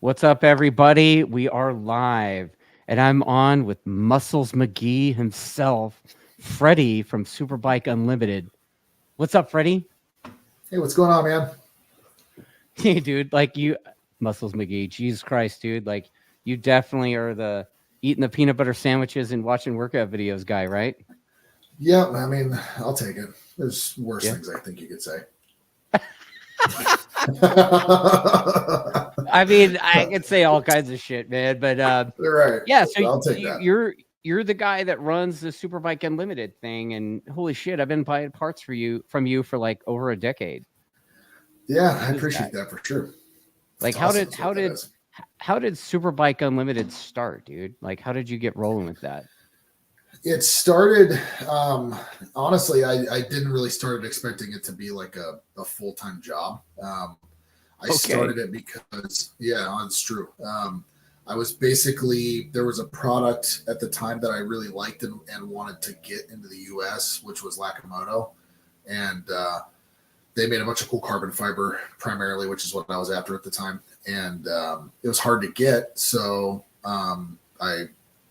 What's up, everybody? We are live, and I'm on with Muscles McGee himself, Freddy from Superbike Unlimited. What's up, Freddy? Hey, what's going on, man? Hey, dude, Muscles McGee, Jesus Christ, dude. You definitely are the eating the peanut butter sandwiches and watching workout videos guy, right? Yeah, I mean, I'll take it. There's worse Yeah. things I think you could say. I mean, I could say all kinds of shit, man, but You're right. yeah. So I'll take you, that. you're the guy that runs the Superbike Unlimited thing, and holy shit, I've been buying parts from you for like over a decade. Yeah, I What is appreciate that? that for sure. Like, It's awesome. Is what that is. how did Superbike Unlimited start, dude? Like, how did you get rolling with that? It started. Honestly, I didn't really start expecting it to be like a full time job. I Okay. started it because, yeah, it's true. I was basically, there was a product at the time that I really liked and wanted to get into the US, which was Lakamoto. And they made a bunch of cool carbon fiber primarily, which is what I was after at the time. And it was hard to get. So I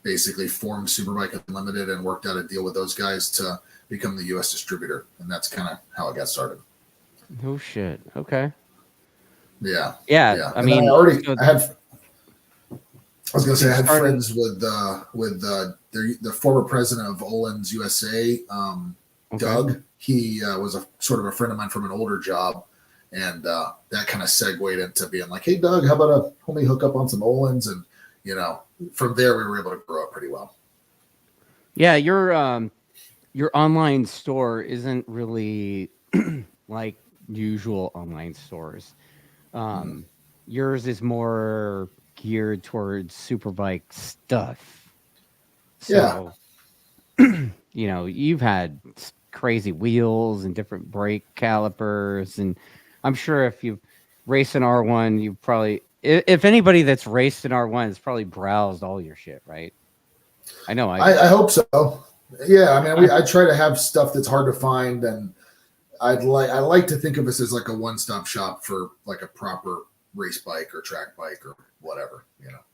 basically formed Superbike Unlimited and worked out a deal with those guys to become the US distributor. And that's kind of how it got started. Oh shit. Okay. Yeah. Yeah. Yeah. I And then mean, so I was going to so say you I had started. friends with the former president of Olin's USA, Okay. Doug. He was a sort of a friend of mine from an older job, and that kind of segued into being like, "Hey, Doug, how about a homie hook up on some Olin's?" And you know, from there we were able to grow up pretty well. Yeah. Your online store isn't really like usual online stores. Mm. Um, yours is more geared towards superbike stuff. Yeah, So, you've had crazy wheels and different brake calipers. And I'm sure if you race an R1, you probably, if anybody that's raced an R1 has probably browsed all your shit, right? I know I I did. hope so. Yeah, I mean, I try to have stuff that's hard to find, and I like to think of us as like a one stop shop for like a proper race bike or track bike or whatever,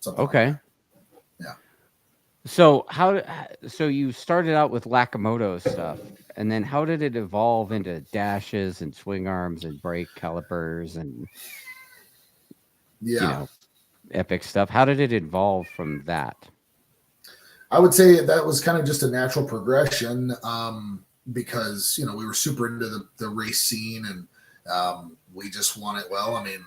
something like Okay. that. Yeah. So so you started out with Lakamoto stuff, and then how did it evolve into dashes and swing arms and brake calipers and you Yeah. know epic stuff? How did it evolve from that? I would say that was kind of just a natural progression because, we were super into the race scene and we just wanted, well, I mean,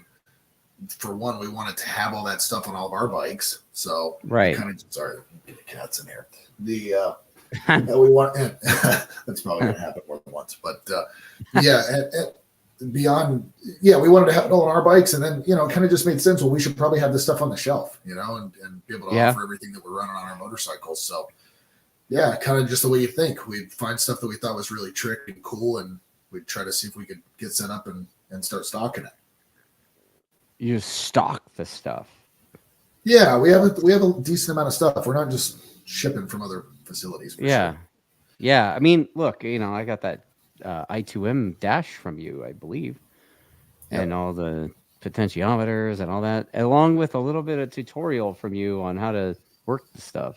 for one, we wanted to have all that stuff on all of our bikes. So we Right. kind of, sorry, cats in here. We want, that's probably going to happen more than once, but yeah. Beyond, yeah, we wanted to have it all on our bikes, and then it kind of just made sense. Well, we should probably have this stuff on the shelf, and be able to Yeah. offer everything that we're running on our motorcycles. So, yeah, kind of just the way you think. We'd find stuff that we thought was really tricky and cool, and we'd try to see if we could get set up and start stocking it. You stock the stuff. Yeah, we have a decent amount of stuff. We're not just shipping from other facilities for sure. Yeah. Yeah. I mean, look, I got that I2M dash from you, I believe, and Yep. all the potentiometers and all that, along with a little bit of tutorial from you on how to work the stuff.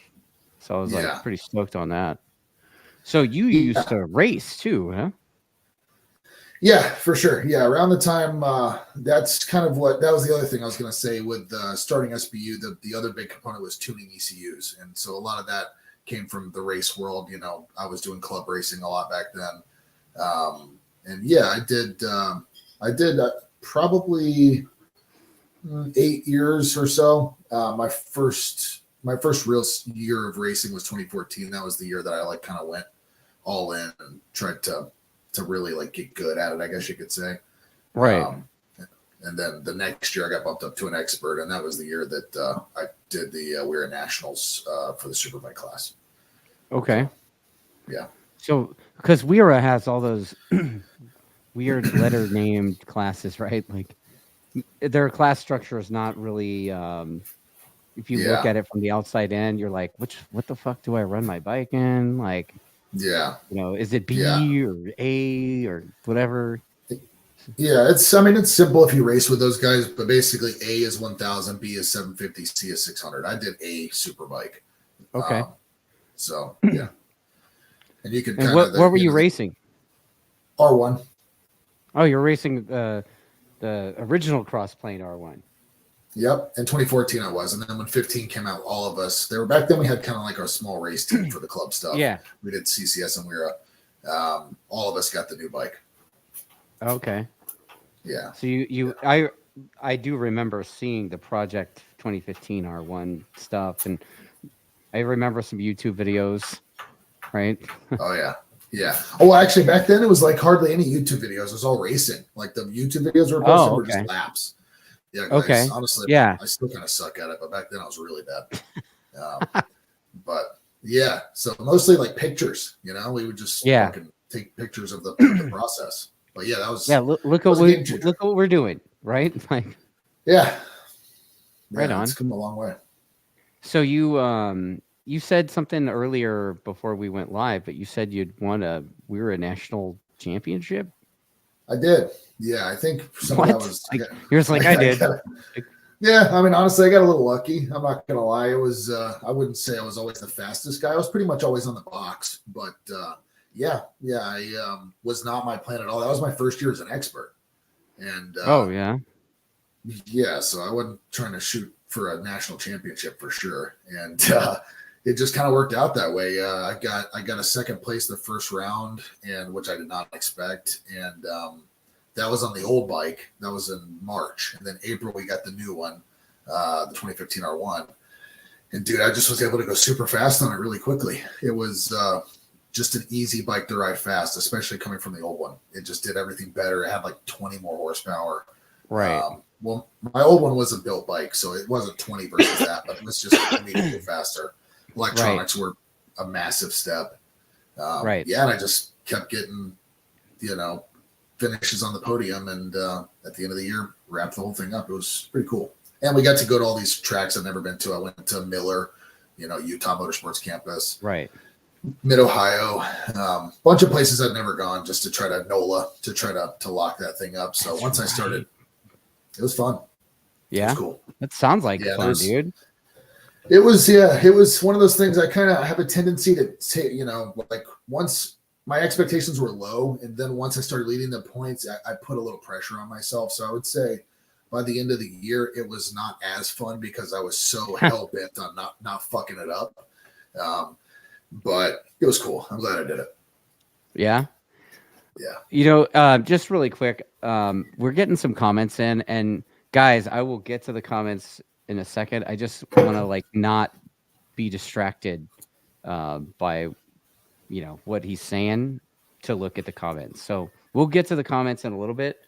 So I was like Yeah. pretty stoked on that. So you used Yeah. to race too, huh? Yeah, for sure. Yeah, around the time that's kind of what that was the other thing I was going to say with starting SBU. The other big component was tuning ECUs, and so a lot of that came from the race world. I was doing club racing a lot back then, and yeah, I did. I did probably 8 years or so. My first real year of racing was 2014. That was the year that I like kind of went all in and tried to really like get good at it, I guess you could say. Right. Um, and then the next year I got bumped up to an expert, and that was the year that I did the We Are Nationals for the Superbike class. Okay. So yeah, So because Weira has all those weird letter named classes, right? Like their class structure is not really if you look yeah, at it from the outside in, you're like, what the fuck do I run my bike in? Like, yeah, is it yeah. B or A or whatever? Yeah, it's simple if you race with those guys, but basically A is 1000, B is 750, C is 600. I did A Superbike. Okay. So yeah, and you could And kind of what were you racing? R1. Oh, you're racing the original cross plane R1. Yep. In 2014 I was. And then when 15 came out, all of us, they were back then we had kind of like our small race team for the club stuff. Yeah. We did CCS and we were all of us got the new bike. Okay. Yeah. So I do remember seeing the Project 2015 R1 stuff, and I remember some YouTube videos, right? Oh yeah. Yeah. Oh, actually, back then it was like hardly any YouTube videos. It was all racing. Like the YouTube videos were posted were just laps. Yeah, guys. Okay. Honestly, yeah. I still kind of suck at it, but back then I was really bad. But yeah, so mostly like pictures. You know, we would just fucking take pictures of the process. But yeah, that was look what we're doing, right? Like right on. It's come a long way. So you said something earlier before we went live, but you said we were a national championship. I did. Yeah, I think some of that was. You're just like I did. Yeah, I mean, honestly, I got a little lucky. I'm not gonna lie. It was. I wouldn't say I was always the fastest guy. I was pretty much always on the box. But I was not my plan at all. That was my first year as an expert. And yeah. So I wasn't trying to shoot for a national championship for sure. And it just kind of worked out that way. I got a second place the first round, and which I did not expect. And that was on the old bike. That was in March. And then April, we got the new one, the 2015 R1. And dude, I just was able to go super fast on it really quickly. It was just an easy bike to ride fast, especially coming from the old one. It just did everything better. It had like 20 more horsepower. Right. Well, my old one was a built bike, so it wasn't 20 versus that, but it was just immediately faster. Electronics were a massive step. Right. Yeah, and I just kept getting, finishes on the podium, and at the end of the year, wrapped the whole thing up. It was pretty cool. And we got to go to all these tracks I've never been to. I went to Miller, Utah Motorsports Campus. Right. Mid-Ohio, bunch of places I've never gone just to try to NOLA, to try to lock that thing up. So once I started, it was fun. Yeah. It was cool. That sounds like fun, dude. It was one of those things I kind of have a tendency to say, like once my expectations were low, and then once I started leading the points, I put a little pressure on myself. So I would say by the end of the year, it was not as fun because I was so hell-bent on not fucking it up. But it was cool. I'm glad I did it. Yeah. Yeah. Just really quick, we're getting some comments in, and guys, I will get to the comments in a second. I just want to not be distracted by what he's saying to look at the comments. So we'll get to the comments in a little bit.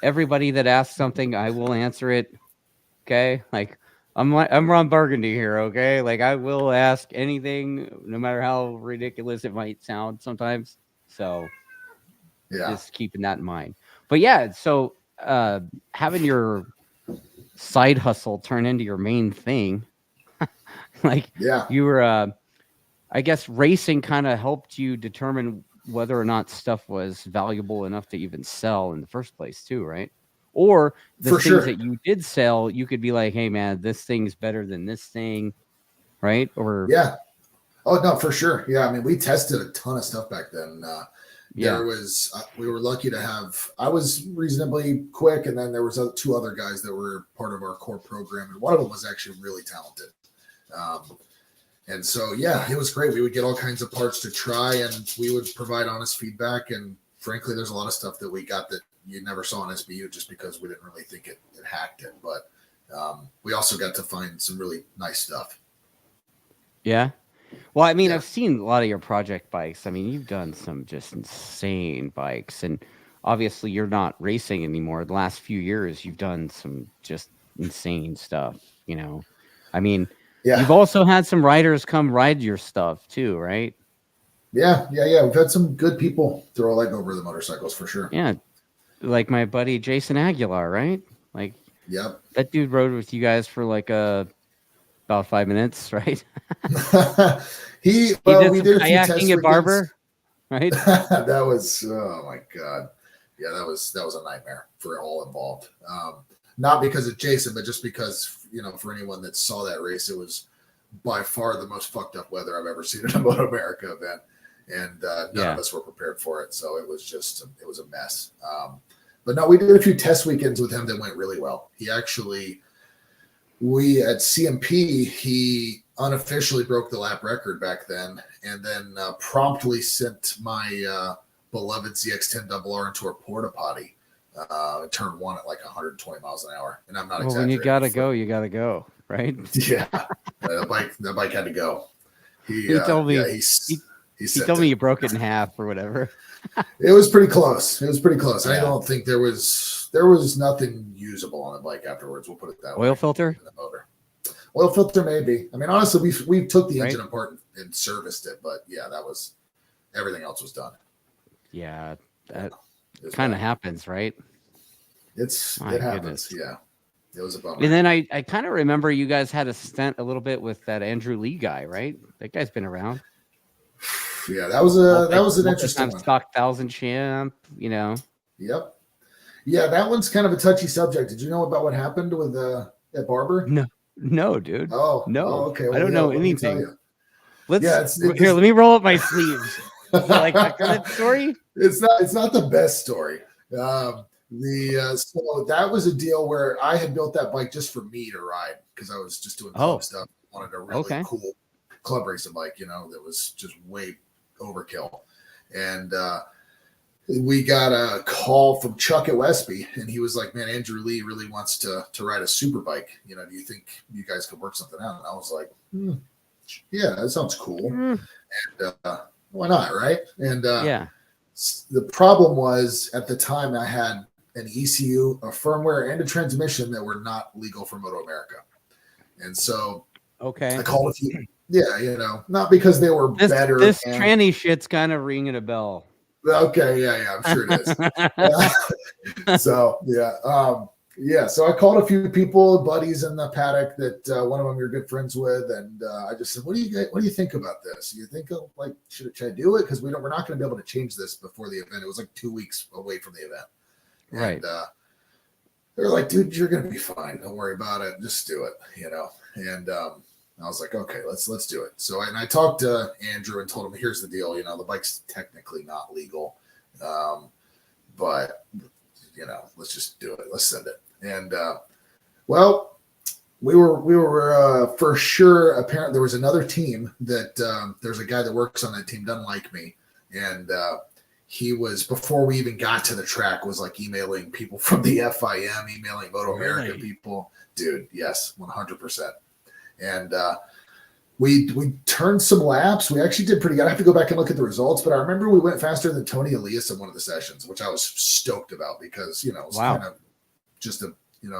Everybody that asks something, I will answer it. Okay, I'm Ron Burgundy here. Okay, I will ask anything, no matter how ridiculous it might sound sometimes. So yeah, just keeping that in mind. But yeah, so having your side hustle turn into your main thing, you were, I guess racing kind of helped you determine whether or not stuff was valuable enough to even sell in the first place too, right? Or the things that you did sell, you could be like, hey man, this thing's better than this thing, right? Or oh no, for sure. Yeah, I mean, we tested a ton of stuff back then. There was we were lucky to have. I was reasonably quick, and then there was two other guys that were part of our core program, and one of them was actually really talented. And so it was great. We would get all kinds of parts to try, and we would provide honest feedback. And frankly, there's a lot of stuff that we got that you never saw on SBU just because we didn't really think it hacked it. But we also got to find some really nice stuff. Yeah. Well, I mean, I've seen a lot of your project bikes. I mean, you've done some just insane bikes, and obviously you're not racing anymore. The last few years, you've done some just insane stuff, I mean, you've also had some riders come ride your stuff too, right? Yeah. We've had some good people throw a leg over the motorcycles for sure. Yeah. Like my buddy Jason Aguilar, right? Yep. That dude rode with you guys for about 5 minutes, right? he did some kayaking at Barber, right? That was, oh my God. Yeah, that was a nightmare for all involved. Not because of Jason, but just because, for anyone that saw that race, it was by far the most fucked up weather I've ever seen at a MotoAmerica event. And none of us were prepared for it. So it was a mess. But no, we did a few test weekends with him that went really well. He actually, at CMP, he unofficially broke the lap record back then, and then promptly sent my beloved ZX10RR into a porta potty. Turn 1 at like 120 miles an hour, and I'm not exaggerating. When you gotta go, right? Yeah, the bike had to go. He told me. Yeah, he told me you broke it in half or whatever. It was pretty close. I don't think there was nothing usable on the bike afterwards. We'll put it that way. Oil filter? The motor. Oil filter, maybe. I mean, honestly, we took the engine apart and serviced it, but yeah, that was everything else was done. Yeah, that kind of happens, right? It happens. Yeah, it was a bummer. And then I kind of remember you guys had a stint a little bit with that Andrew Lee guy, right? That guy's been around. Yeah, that was an interesting one. Stock 1,000 champ, Yep. Yeah, that one's kind of a touchy subject. Did you know about what happened with at Barber? No, dude. Oh, no. Okay. Well, I don't know anything. Let me roll up my sleeves. Like that story? It's not the best story. So that was a deal where I had built that bike just for me to ride because I was just doing club stuff. I wanted a really cool club racing bike, that was just way overkill. And we got a call from Chuck at Westby, and he was like, "Man, Andrew Lee really wants to ride a superbike. Do you think you guys could work something out?" And I was like, "Yeah, that sounds cool." And why not, right? And the problem was at the time I had an ECU, a firmware, and a transmission that were not legal for MotoAmerica, and so I called a few. Yeah, not because they were better. This tranny shit's kind of ringing a bell. Okay, yeah, I'm sure it is. So so I called a few people, buddies in the paddock that one of them you're good friends with, and I just said, "What do you think about this? You think should I do it? Because we're not going to be able to change this before the event. It was like 2 weeks away from the event, right?" And they're like, "Dude, you're going to be fine. Don't worry about it. Just do it." And I was like, "Okay, let's do it." So I talked to Andrew and told him, "Here's the deal. The bike's technically not legal, but let's just do it. Let's send it." And we were for sure. Apparently, there was another team that there's a guy that works on that team doesn't like me, and he was, before we even got to the track, was like emailing people from the FIM, emailing MotoAmerica people. Dude, yes, 100%. And we turned some laps. We actually did pretty good. I have to go back and look at the results, but I remember we went faster than Tony Elias in one of the sessions, which I was stoked about because, it was kind of just a,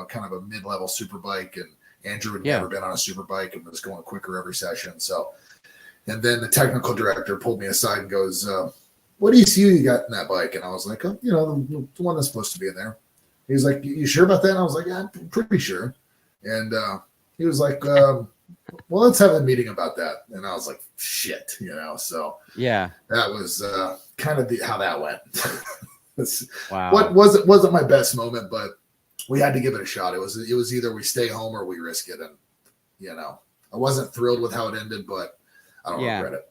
kind of a mid-level superbike, and Andrew had never been on a superbike and was going quicker every session. So, and then the technical director pulled me aside and goes, "What ECU you got in that bike?" And I was like, "Oh, the one that's supposed to be in there." He was like, "You sure about that?" And I was like, "Yeah, I'm pretty sure." And he was like, "Well, let's have a meeting about that." And I was like, "Shit," So yeah, that was kind of how that went. Wow. What wasn't my best moment, but we had to give it a shot. It was either we stay home or we risk it. And I wasn't thrilled with how it ended, but I don't regret it.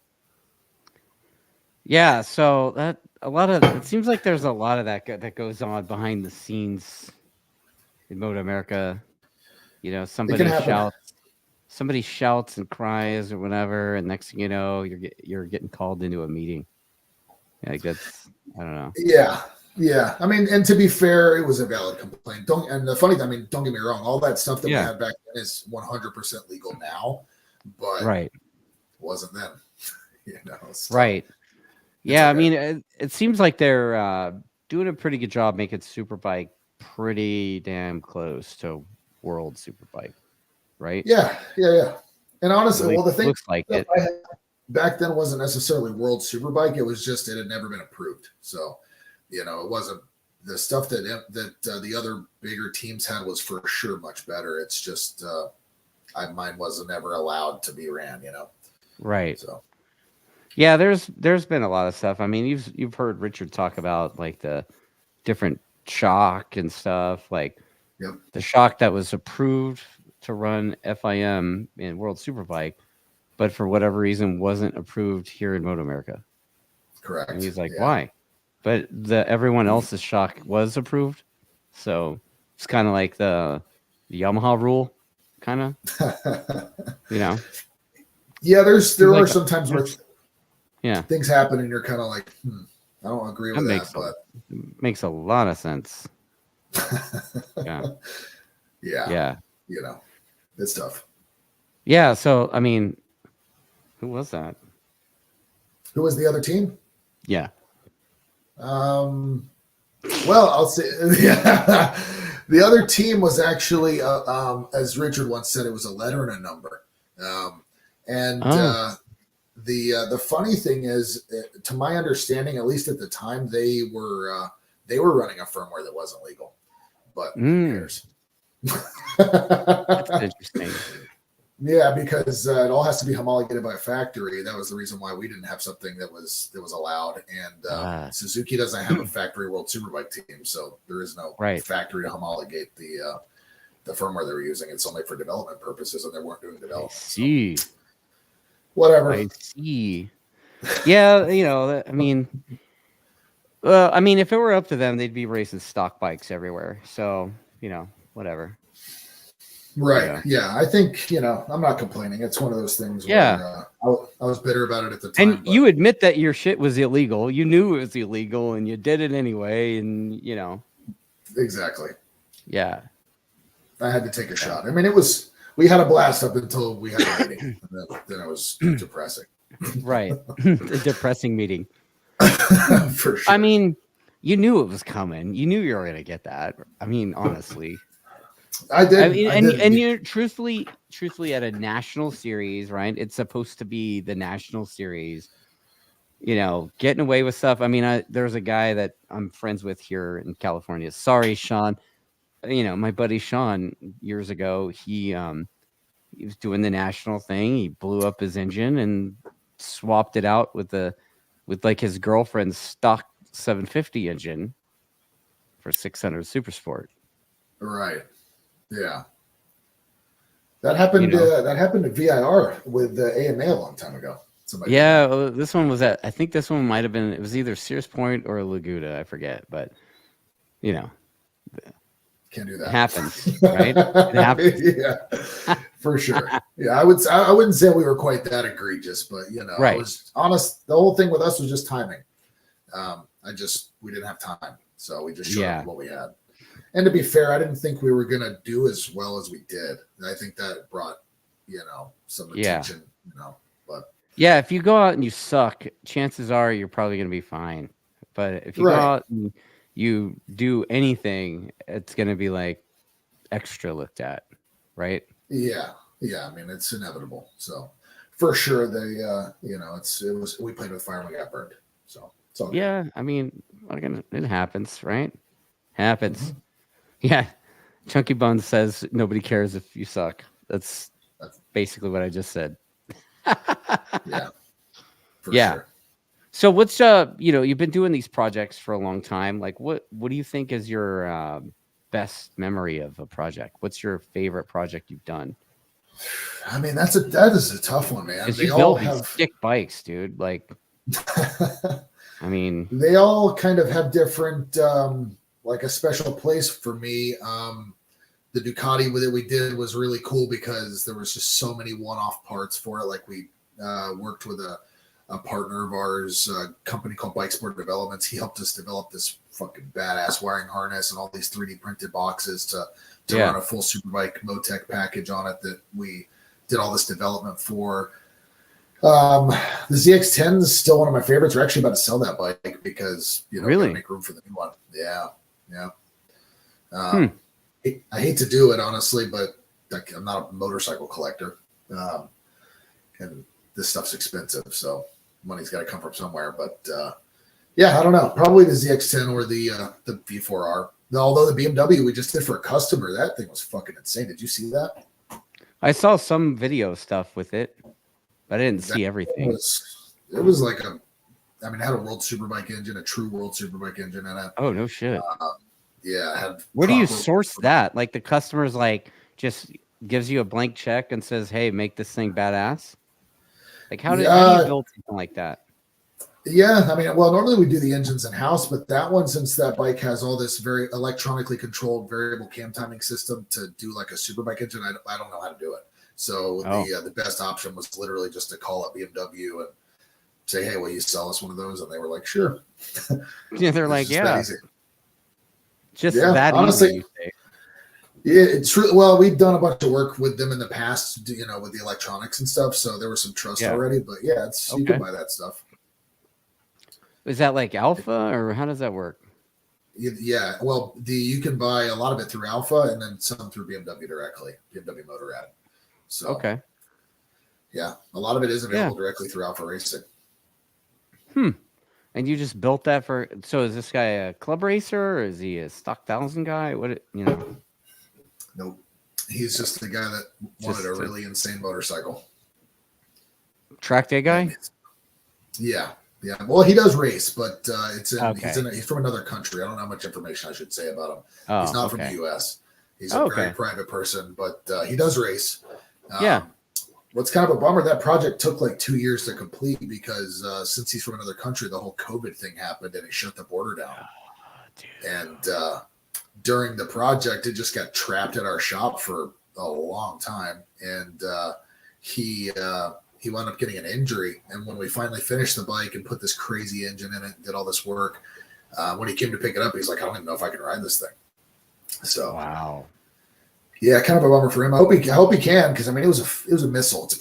Yeah, so it seems like there's a lot of that goes on behind the scenes in MotoAmerica. Somebody shouts and cries or whatever, and next thing you know, you're getting called into a meeting. I guess I don't know. Yeah. I mean, and to be fair, it was a valid complaint. Don't get me wrong, all that stuff that we had back then is 100% legal now, but wasn't then. Right. Yeah, I mean, it seems like they're doing a pretty good job making Superbike pretty damn close to World Superbike, right? Yeah. And honestly, the thing looks like it. I had back then wasn't necessarily World Superbike. It was just it had never been approved. So, it wasn't the stuff that the other bigger teams had was for sure much better. It's just mine wasn't ever allowed to be ran. Right. So. Yeah, there's been a lot of stuff. I mean, you've heard Richard talk about like the different shock and stuff. Like Yep. the shock that was approved to run FIM in World Superbike, but for whatever reason wasn't approved here in MotoAmerica. Correct. And he's like, Yeah. why? But everyone else's shock was approved. So it's kind of like the Yamaha rule, kind of, you know? Yeah, there like are some times where yeah, things happen and you're kind of like, I don't agree with that, but makes a lot of sense. Yeah. Yeah. You know, it's tough. Yeah. So, I mean, who was that? Who was the other team? Yeah. Well, I'll say the other team was actually, as Richard once said, it was a letter and a number. The funny thing is, to my understanding, at least at the time, they were running a firmware that wasn't legal. But who cares? That's interesting. Yeah, because it all has to be homologated by a factory. That was the reason why we didn't have something that was allowed. And Suzuki doesn't have a factory World Superbike team, so there is no factory to homologate the firmware they were using. It's only for development purposes, and they weren't doing development. See, so. Whatever. I see. Yeah, you know, I mean, if it were up to them, they'd be racing stock bikes everywhere. So, you know, whatever. Right. Yeah. I think, you know, I'm not complaining. It's one of those things where I was bitter about it at the time. And you admit that your shit was illegal. You knew it was illegal and you did it anyway. And, you know. Exactly. Yeah. I had to take a shot. I mean, we had a blast up until we had a meeting. And then it was depressing. Right. A depressing meeting. For sure. I mean, you knew it was coming. You knew you were going to get that. I mean, honestly. I did. I mean, and you're truthfully at a national series, right? It's supposed to be the national series. You know, getting away with stuff. I mean, there's a guy that I'm friends with here in California. Sorry, Sean. You know, my buddy Sean years ago, he was doing the national thing. He blew up his engine and swapped it out with like his girlfriend's stock 750 engine for 600 Super Sport. Right. Yeah. That happened. You know? That happened to VIR with the AMA a long time ago. This one was I think this one might have been. It was either Sears Point or Laguda. I forget, but you know, can't do that. It happens, right? It happens. Yeah, for sure. Yeah, I wouldn't say we were quite that egregious, but you know, I was honest. The whole thing with us was just timing. We didn't have time, so we just showed up what we had. And to be fair, I didn't think we were going to do as well as we did. And I think that brought, you know, some attention, you know, but yeah, if you go out and you suck, chances are you're probably going to be fine. But if you go out and you do anything, it's going to be like extra looked at. Right. Yeah. Yeah. I mean, it's inevitable. So for sure we played with fire and we got burned. So it's all good. Yeah. I mean, it happens, right? Happens. Mm-hmm. Yeah. Chunky Buns says nobody cares if you suck. That's basically what I just said. Yeah. For sure. So what's you've been doing these projects for a long time. Like what do you think is your best memory of a project? What's your favorite project you've done? I mean, that is a tough one, man. They all have stick bikes, dude. Like I mean, they all kind of have different like a special place for me. The Ducati that we did was really cool because there was just so many one-off parts for it. Like we worked with a partner of ours, a company called Bike Sport Developments. He helped us develop this fucking badass wiring harness and all these 3D printed boxes to run a full Superbike Motec package on it that we did all this development for. The ZX10 is still one of my favorites. We're actually about to sell that bike because, you know, really make room for the new one. Yeah. Yeah. I hate to do it, honestly, but I'm not a motorcycle collector. And this stuff's expensive, so money's got to come from somewhere. But yeah, I don't know. Probably the ZX10 or the V4R. Although the BMW we just did for a customer, that thing was fucking insane. Did you see that? I saw some video stuff with it, but I didn't see everything. It was like a I mean, I had a World Superbike engine, a true World Superbike engine in it. Oh, no shit. Yeah, I had. Where do you source that? Like the customer's like just gives you a blank check and says, "Hey, make this thing badass." Like how do you build something like that? Yeah, I mean, well, normally we do the engines in house, but that one, since that bike has all this very electronically controlled variable cam timing system to do like a Superbike engine, I don't know how to do it. So the best option was literally just to call up BMW and say, "Hey, will you sell us one of those?" And they were like, "Sure." Yeah, they're like, "Yeah, that easy." Just that honestly, easy." You say. Yeah, it's true. Well, we've done a bunch of work with them in the past, you know, with the electronics and stuff. So there was some trust already. But yeah, it's you can buy that stuff. Is that like Alpha, or how does that work? Yeah, well, you can buy a lot of it through Alpha, and then some through BMW directly, BMW Motorrad. So yeah, a lot of it is available directly through Alpha Racing. And you just built that for? So is this guy a club racer, or is he a stock 1,000 guy? What Nope, he's just the guy that wanted a really insane motorcycle. Track day guy. Yeah. Well, he does race, but he's from another country. I don't know how much information I should say about him. He's not from the U.S. He's a very private person, but he does race. What's kind of a bummer, that project took like 2 years to complete because since he's from another country, the whole COVID thing happened and it shut the border down. And during the project, it just got trapped at our shop for a long time. And he wound up getting an injury. And when we finally finished the bike and put this crazy engine in it and did all this work, when he came to pick it up, he's like, "I don't even know if I can ride this thing." So yeah, kind of a bummer for him. I hope he can, because I mean it was a missile. It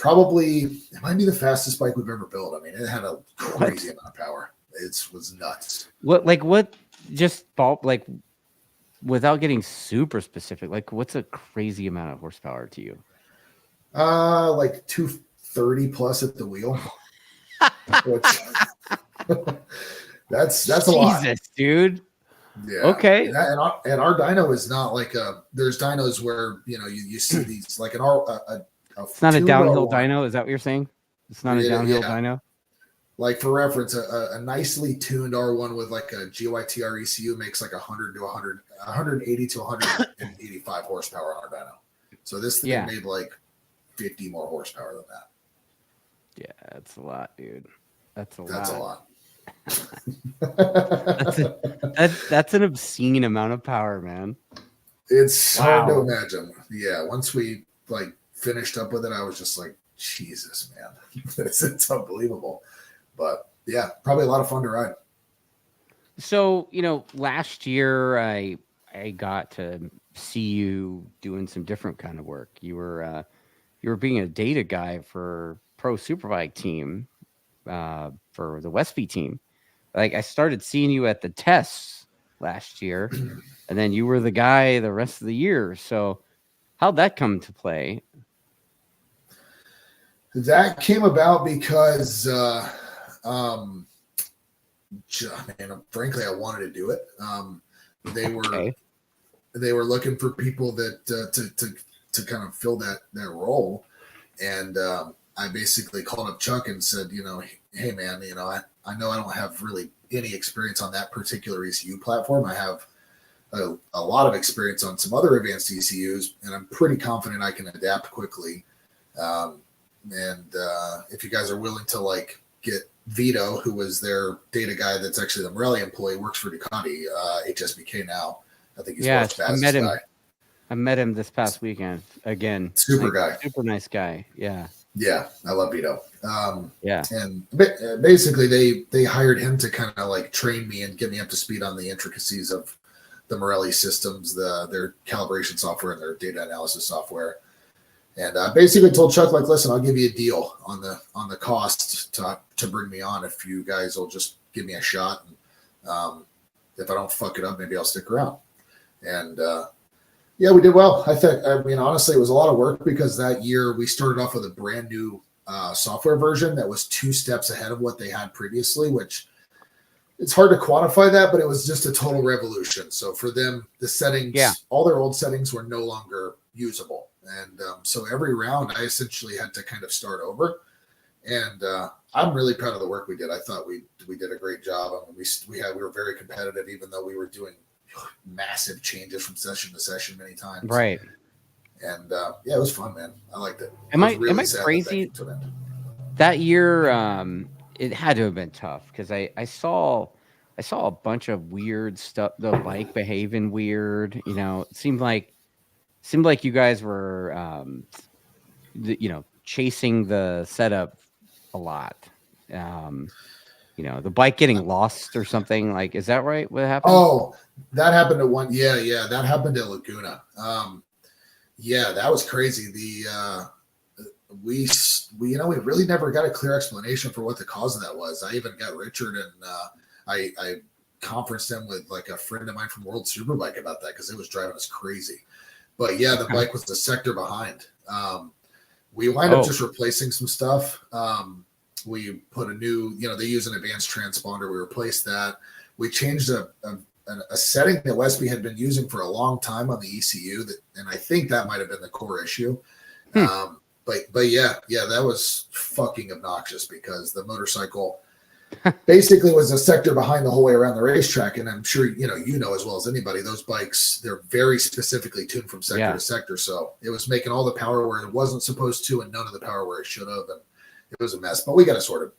might be the fastest bike we've ever built. I mean, it had a crazy amount of power. It was nuts. What just like without getting super specific, like what's a crazy amount of horsepower to you? Like 230 plus at the wheel. Which, that's a lot. Jesus, dude. Yeah. Okay. And our dyno is not like there's dynos where you see these like it's not a downhill dyno. Is that what you're saying? It's not a downhill dyno. Like for reference, a nicely tuned R1 with like a GYTR ECU makes like 180 to 185 horsepower on our dyno. So this thing made like 50 more horsepower than that. Yeah, that's a lot, dude. That's a lot. That's an obscene amount of power, man. It's hard to imagine. Yeah, once we like finished up with it, I was just like, Jesus, man, it's unbelievable. But yeah, probably a lot of fun to ride. So last year I got to see you doing some different kind of work. You were being a data guy for Pro Superbike team, for the Westby team. Like I started seeing you at the tests last year, and then you were the guy the rest of the year. So how'd that come to play? That came about because, frankly, I wanted to do it. They were looking for people that to kind of fill that role, and I basically called up Chuck and said, "Hey man, I know I don't have really any experience on that particular ECU platform. I have a lot of experience on some other advanced ECUs, and I'm pretty confident I can adapt quickly. And if you guys are willing to like get Vito, who was their data guy, that's actually the Marelli employee, works for Ducati, HSBK now. I think he's world's fastest guy. I met him this past weekend again. Super nice guy. Yeah. Yeah, I love Vito. And basically they hired him to kind of like train me and get me up to speed on the intricacies of the Marelli systems, their calibration software and their data analysis software. And I basically told Chuck, like, listen, I'll give you a deal on the cost to bring me on if you guys will just give me a shot. And if I don't fuck it up, maybe I'll stick around. And yeah, we did well. I mean, honestly, it was a lot of work because that year we started off with a brand new software version that was 2 steps ahead of what they had previously, which it's hard to quantify that, but it was just a total revolution. So for them, the settings, all their old settings were no longer usable. And so every round I essentially had to kind of start over. And I'm really proud of the work we did. I thought we did a great job. I mean, we were very competitive, even though we were doing massive changes from session to session many times. Right. And yeah, it was fun, man. I liked it. Am I was I really am I sad crazy? that ended. That year, it had to have been tough because I saw a bunch of weird stuff. The bike behaving weird. You know, it seemed like you guys were, chasing the setup a lot. Um, the bike getting lost or something. Like, is that right? What happened? Oh, that happened at one. Yeah, that happened at Laguna. Yeah, that was crazy. We we really never got a clear explanation for what the cause of that was. I even got Richard and I conferenced him with like a friend of mine from World Superbike about that because it was driving us crazy. But yeah, the bike was a sector behind. We wind up just replacing some stuff. We put a new, they use an advanced transponder. We replaced that. We changed a setting that Westby had been using for a long time on the ECU, and I think that might have been the core issue. But yeah, that was fucking obnoxious because the motorcycle basically was a sector behind the whole way around the racetrack. And I'm sure you know as well as anybody, those bikes, they're very specifically tuned from sector to sector. So it was making all the power where it wasn't supposed to, and none of the power where it should have, and it was a mess. But we got it sorted.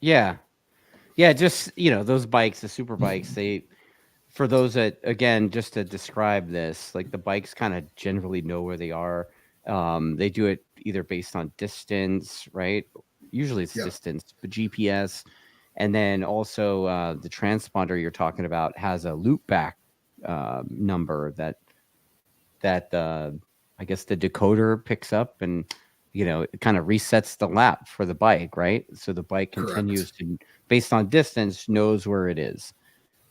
Yeah, just those bikes, the super bikes, they. For those that, again, just to describe this, like the bikes kind of generally know where they are. They do it either based on distance, right? Usually it's distance, but GPS. And then also the transponder you're talking about has a loop back number that I guess the decoder picks up and, it kind of resets the lap for the bike, right? So the bike continues to, based on distance, knows where it is.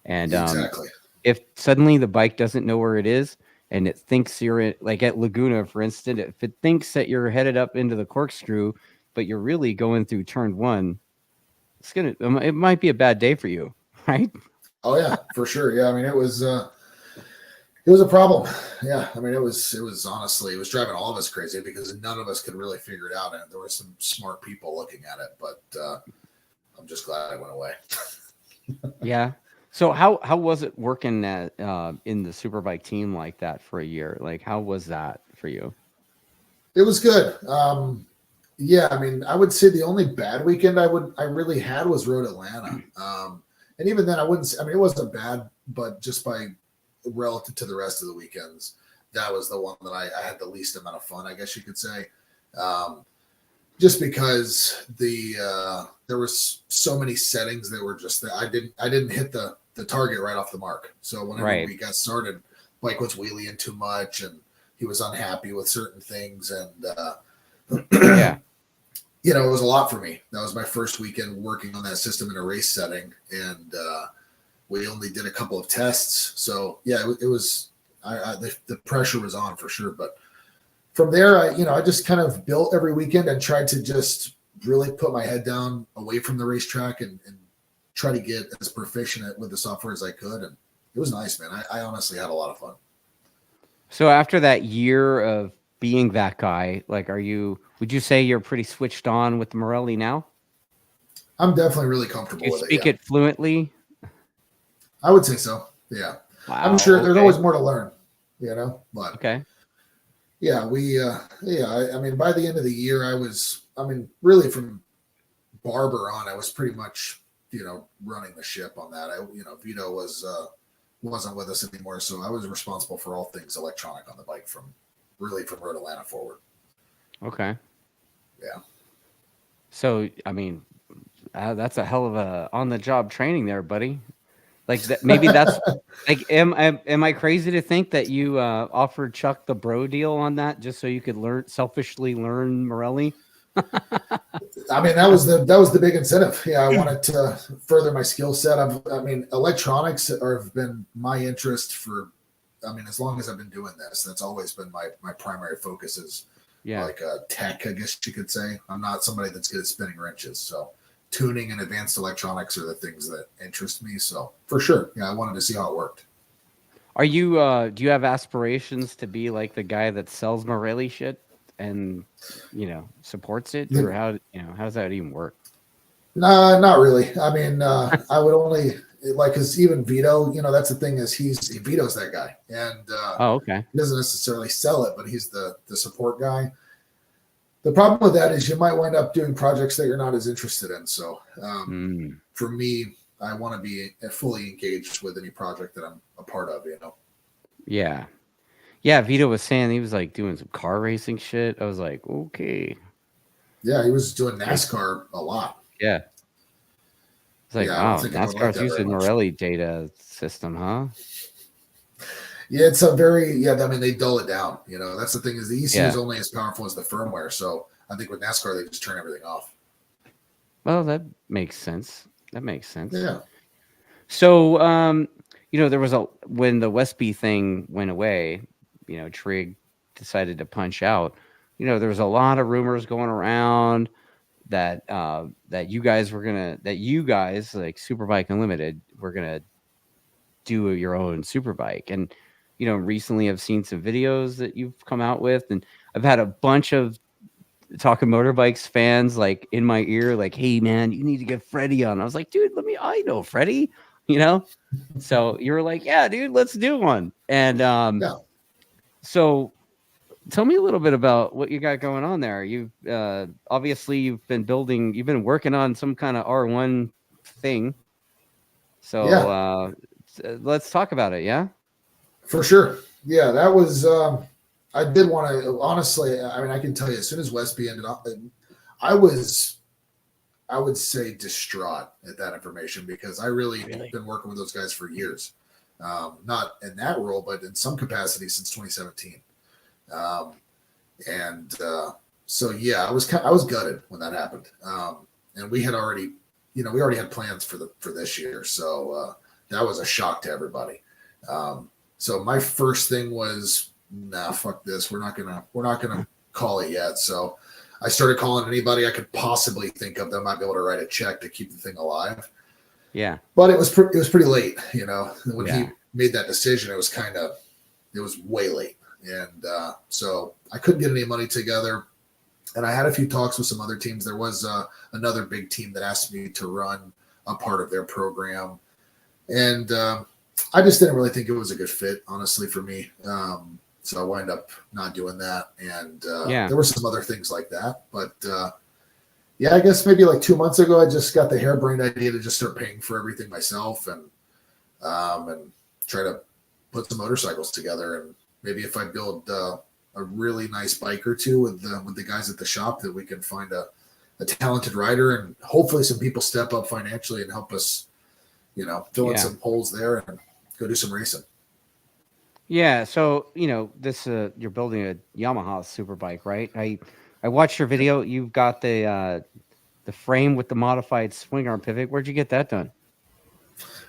And exactly. If suddenly the bike doesn't know where it is and it thinks you're in, like at Laguna, for instance, if it thinks that you're headed up into the corkscrew, but you're really going through turn one, it might be a bad day for you, right? Oh yeah, for sure. Yeah, I mean it was a problem. Yeah, I mean it was honestly, it was driving all of us crazy because none of us could really figure it out, and there were some smart people looking at it, but I'm just glad it went away. Yeah. So how was it working at, in the Superbike team like that for a year? Like, how was that for you? It was good. Yeah, I mean, I would say the only bad weekend I really had was Road Atlanta. And even then, I mean, it wasn't bad, but just by relative to the rest of the weekends, that was the one that I had the least amount of fun, I guess you could say. Just because there was so many settings that were just that I didn't hit the target right off the mark. So whenever we got started, bike was wheeling too much, and he was unhappy with certain things, and Yeah. It was a lot for me. That was my first weekend working on that system in a race setting, and we only did a couple of tests. So yeah, it was the pressure was on for sure. But from there, I just kind of built every weekend and tried to just really put my head down away from the racetrack and try to get as proficient with the software as I could. And it was nice, man. I honestly had a lot of fun. So after that year of being that guy, like, would you say you're pretty switched on with the Marelli now? I'm definitely really comfortable with it. Speak it fluently? I would say so. Yeah. Wow, I'm sure there's always more to learn, but okay. Yeah, I mean, by the end of the year, really from Barber on, I was pretty much, running the ship on that. Vito wasn't with us anymore, so I was responsible for all things electronic on the bike from Road Atlanta forward. Okay. Yeah. So, I mean, that's a hell of a on-the-job training there, buddy. Like maybe that's like, am I crazy to think that you offered Chuck the bro deal on that just so you could selfishly learn Marelli? I mean, that was the big incentive. Yeah, I wanted to further my skill set. Electronics have been my interest for, as long as I've been doing this. That's always been my primary focus is like tech, I guess you could say. I'm not somebody that's good at spinning wrenches, so tuning and advanced electronics are the things that interest me. So for sure, I wanted to see how it worked. Are you? Do you have aspirations to be like the guy that sells Marelli shit and supports it, or how does that even work? Nah, not really. I mean, I would only like, because even Vito, that's the thing, is Vito's that guy, and Oh, okay. he doesn't necessarily sell it, but he's the support guy. The problem with that is you might wind up doing projects that you're not as interested in. So for me, I want to be fully engaged with any project that I'm a part of. Yeah. Yeah, Vito was saying he was like doing some car racing shit. I was like, okay. Yeah, he was doing NASCAR a lot. Yeah. It's like, I don't wow, think I would like NASCAR's that very using much. Marelli data system, huh? Yeah, it's a very I mean, they dull it down. That's the thing, is the ECU is Yeah. only as powerful as the firmware. So I think with NASCAR they just turn everything off. Well, that makes sense. That makes sense. Yeah. So, there was when the Westby thing went away, Trig decided to punch out. There was a lot of rumors going around that you guys like Superbike Unlimited were gonna do your own superbike, and recently I've seen some videos that you've come out with, and I've had a bunch of Talkin Motorbikes fans like in my ear, like, hey man, you need to get Freddy on. I was like, dude, I know Freddy, so you were like, yeah, dude, let's do one. And Yeah. so tell me a little bit about what you got going on there. You've obviously you've been working on some kind of R1 thing. So let's talk about it. Yeah, For sure. Yeah, that was. I did want to, honestly. I mean, I can tell you, as soon as Westby ended up, I would say, distraught at that information, because I really been working with those guys for years, not in that role, but in some capacity since 2017. So yeah, I was gutted when that happened, and we had already, we already had plans for this year, so that was a shock to everybody. So my first thing was, nah, fuck this. We're not gonna call it yet. So I started calling anybody I could possibly think of that might be able to write a check to keep the thing alive. Yeah, but it was pretty late. When he made that decision, it was way late, and so I couldn't get any money together. And I had a few talks with some other teams. There was another big team that asked me to run a part of their program, and I just didn't really think it was a good fit, honestly, for me. So I wind up not doing that. And there were some other things like that. But I guess maybe like 2 months ago, I just got the harebrained idea to just start paying for everything myself, and try to put some motorcycles together. And maybe if I build a really nice bike or two with the guys at the shop, that we can find a talented rider, and hopefully some people step up financially and help us, fill in some holes there and go do some racing. Yeah, so this you're building a Yamaha Superbike, right? I watched your video. You've got the frame with the modified swing arm pivot. Where'd you get that done?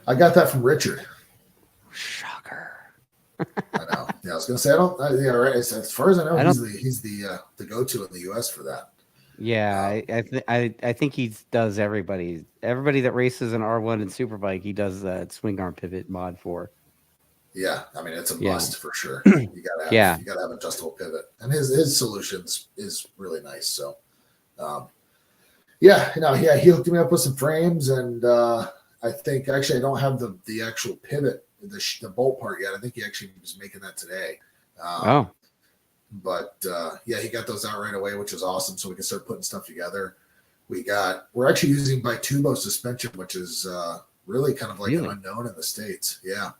I got that from Richard. Shocker. I know. Yeah, I was gonna say right. As far as I know, he's the go-to in the US for that. Yeah, I think he does everybody that races an R1 and Superbike. He does that swing arm pivot mod for. Yeah, I mean, it's a must for sure. You gotta have adjustable pivot, and his solutions is really nice. So, he hooked me up with some frames, and I think actually I don't have the actual pivot, the bolt part yet. I think he actually was making that today. But he got those out right away, which is awesome. So we can start putting stuff together. We're actually using Bitubo suspension, which is really kind of like an unknown in the States. Yeah.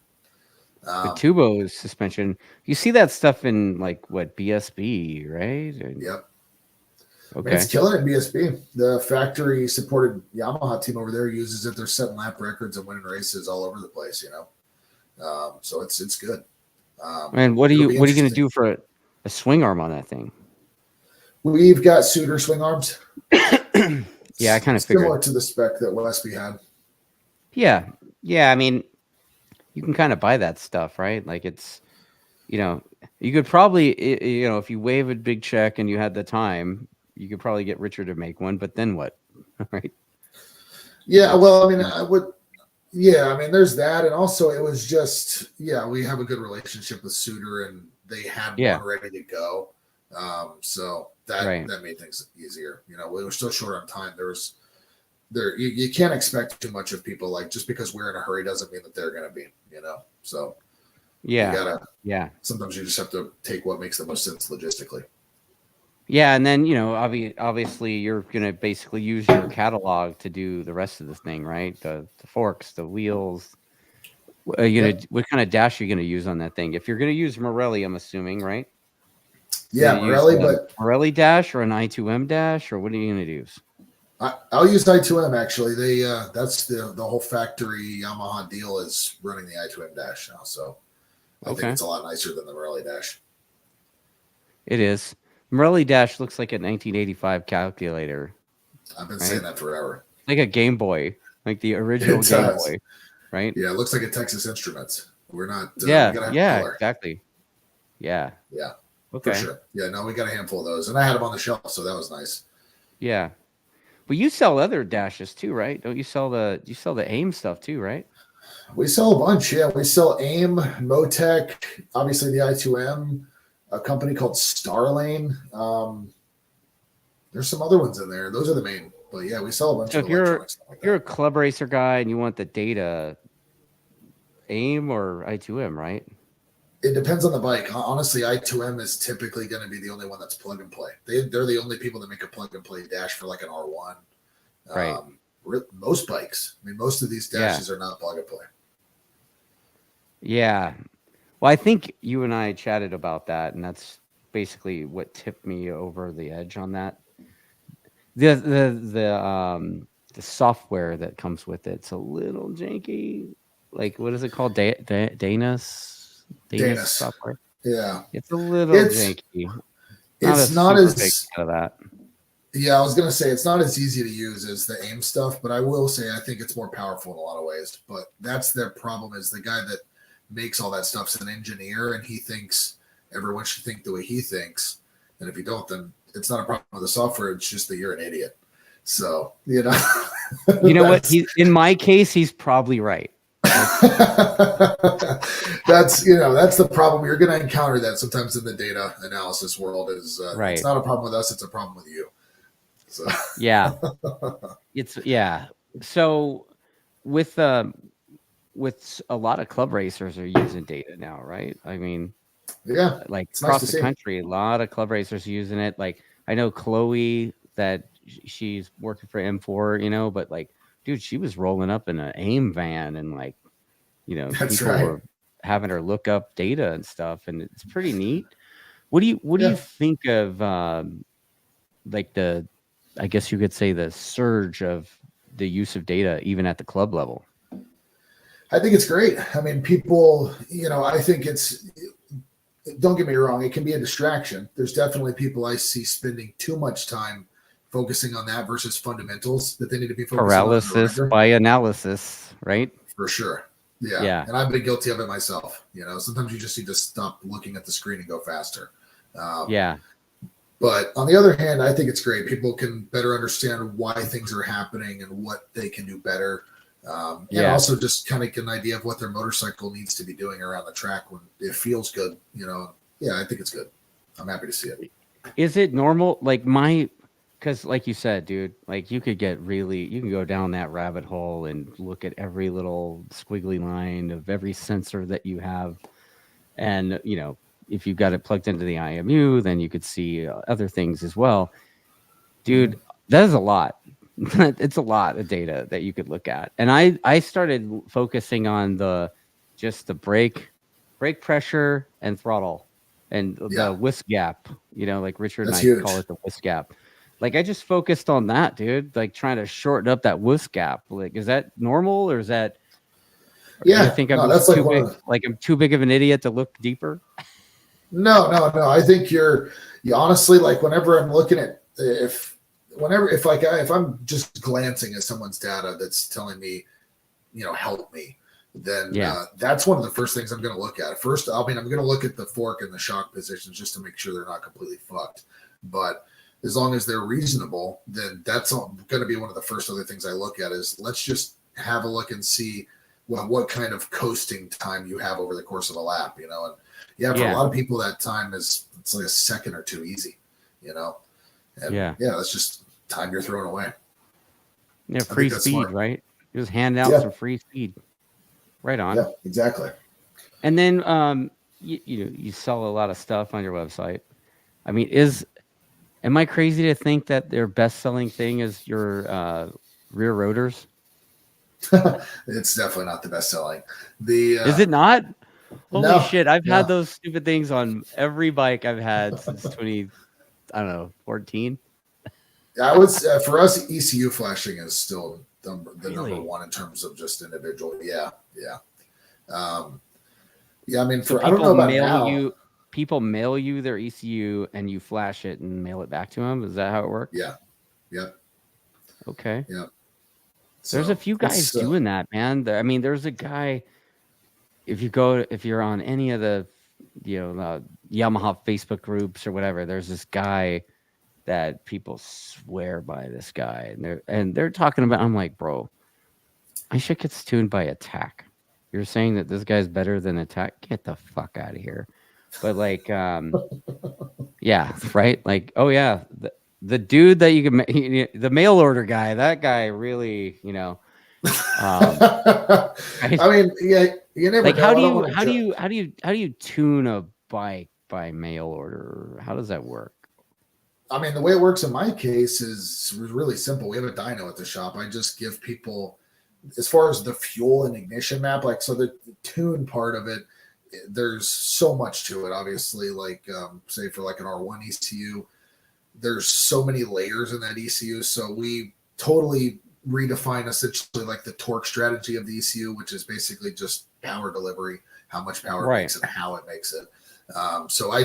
The Tubo suspension. You see that stuff in like what, BSB, right? Yep. Okay. Man, it's killing it in BSB. The factory supported Yamaha team over there uses it. They're setting lap records and winning races all over the place, so it's good. And what are you going to do for a swing arm on that thing? We've got Suter swing arms. Yeah, I kind of figured. Similar to the spec that Westby had. Yeah. I mean, you can kind of buy that stuff, right? Like it's, you could probably, if you wave a big check and you had the time, you could probably get Richard to make one. But then what, right? Yeah, well, I mean, I would. Yeah, I mean, there's that, and also it was just, we have a good relationship with Suter, and they had one ready to go. So Right. that made things easier. You know, we were still short on time. You can't expect too much of people. Like, just because we're in a hurry doesn't mean that they're going to be, you know. So you Yeah. gotta, Yeah. sometimes you just have to take what makes the most sense logistically. Yeah, and then obviously you're gonna basically use your catalog to do the rest of the thing, right? The forks, the wheels. Yep. What kind of dash are you gonna use on that thing? If you're gonna use Marelli, I'm assuming, right? You Yeah, gonna use Marelli, but Marelli dash or an I2M dash, or what are you gonna use? I'll use I2M actually. They that's the whole factory Yamaha deal is running the I2M dash now, so I think Okay, it's a lot nicer than the Marelli dash. it is. Marelli dash looks like a 1985 calculator, I've been saying right? that forever. Like a Game Boy, like the original It Game does. Boy, right? Yeah, it looks like a Texas Instruments. We're not. We Yeah, gotta have yeah, color. exactly. Yeah. Yeah, for Okay. sure. Yeah, no, we got a handful of those, and I had them on the shelf, so that was nice. Yeah. But you sell other dashes too, right? Don't you sell you sell the AIM stuff too, right? We sell a bunch. Yeah, we sell AIM, Motec, obviously the I2M, a company called Starlane. There's some other ones in there. Those are the main. But yeah, we sell a bunch So of electronic stuff like if you're that. a club racer guy and you want the data, AIM or I2M, right? It depends on the bike. Honestly, I2M is typically going to be the only one that's plug and play. They're the only people that make a plug and play dash for like an R1. Right. Most bikes. I mean, most of these Yeah. dashes are not plug and play. Yeah. Well, I think you and I chatted about that, and that's basically what tipped me over the edge on that. The software that comes with it's a little janky. Like, what is it called? Dana's Danis. software. Yeah. It's a little It's janky. Not a it's not super big as fan of that. yeah, I was gonna say it's not as easy to use as the AIM stuff, but I will say I think it's more powerful in a lot of ways. But that's their problem is the guy that makes all that stuff's an engineer and he thinks everyone should think the way he thinks. And if you don't, then it's not a problem with the software, it's just that you're an idiot. So, you know. You know what? In my case, he's probably right. That's that's the problem. You're going to encounter that sometimes in the data analysis world. Is Right. It's not a problem with us; it's a problem with you. So Yeah. Yeah. So with a lot of club racers are using data now, right? I mean, yeah, like it's nice across to the see. country, a lot of club racers are using it. Like I know Chloe that she's working for M4, but like, dude, she was rolling up in an AIM van and like, That's people right. were having her look up data and stuff, and it's pretty neat. What do you Yeah. think of like I guess you could say the surge of the use of data even at the club level? I think it's great. I mean, people, I think don't get me wrong, it can be a distraction. There's definitely people I see spending too much time focusing on that versus fundamentals that they need to be focusing on in the Paralysis ringer. by analysis, right? For sure. Yeah. Yeah. And I've been guilty of it myself. Sometimes you just need to stop looking at the screen and go faster. Yeah. But on the other hand, I think it's great. People can better understand why things are happening and what they can do better. And also just kind of get an idea of what their motorcycle needs to be doing around the track when it feels good. Yeah, I think it's good. I'm happy to see it. Is it normal? Like because like you said, dude, like you can go down that rabbit hole and look at every little squiggly line of every sensor that you have. And, if you've got it plugged into the IMU, then you could see other things as well. Dude, that is a lot. It's a lot of data that you could look at. And I started focusing on just the brake pressure and throttle and the whisk gap, like Richard That's and I huge. call it the whisk gap. Like I just focused on that, dude, like trying to shorten up that whisk gap. Like, is that normal or is that, Yeah, you think I'm that's too like big, like I'm too big of an idiot to look deeper? No. I think you honestly, like whenever I'm looking at if I'm just glancing at someone's data that's telling me, help me, then that's one of the first things I'm going to look at. First, I'm going to look at the fork and the shock positions just to make sure they're not completely fucked. But as long as they're reasonable, then that's going to be one of the first other things I look at is let's just have a look and see what kind of coasting time you have over the course of a lap, you know. And yeah, for a Yeah. lot of people, that time it's like a second or two easy, you know. And Yeah. that's just time you're throwing away. Yeah, I free think that's speed, smart. right? Just hand out Yeah. some free speed. Right on. Yeah, exactly. And then you sell a lot of stuff on your website. I mean, am I crazy to think that their best selling thing is your rear rotors? It's definitely not the best selling. The Is it not? Holy no, shit! I've had no. those stupid things on every bike I've had since I don't know, 14. I would for us, ECU flashing is still the number Really? one in terms of just individual. Yeah, yeah, yeah. I mean, So I don't know about now. people mail you their ECU and you flash it and mail it back to them. Is that how it works? Yeah, yeah, Okay. yeah. There's a So few guys it's doing that, man. I mean, there's a guy. If you're on any of the Yamaha Facebook groups or whatever, there's this guy that people swear by. This guy, and they're talking about. I'm like, bro, my shit gets tuned by Attack. You're saying that this guy's better than Attack? Get the fuck out of here. But like, yeah, right. Like, oh yeah, the dude that you can, the mail order guy. That guy really, I right? mean, yeah, you never Like, know. I don't want to. how do you tune a bike by mail order? How does that work? I mean, the way it works in my case is really simple. We have a dyno at the shop. I just give people, as far as the fuel and ignition map, like, so the tune part of it, there's so much to it. Obviously, like, say for like an R1 ECU, there's so many layers in that ECU. So we totally redefine essentially like the torque strategy of the ECU, which is basically just power delivery, how much power it makes and how it makes it. So I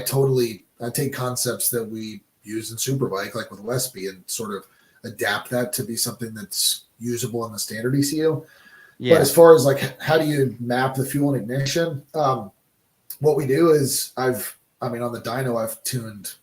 take concepts that we use in Superbike, like with Westby, and sort of adapt that to be something that's usable in the standard ECU. Yeah. But as far as like how do you map the fuel and ignition, what we do is on the dyno, I've tuned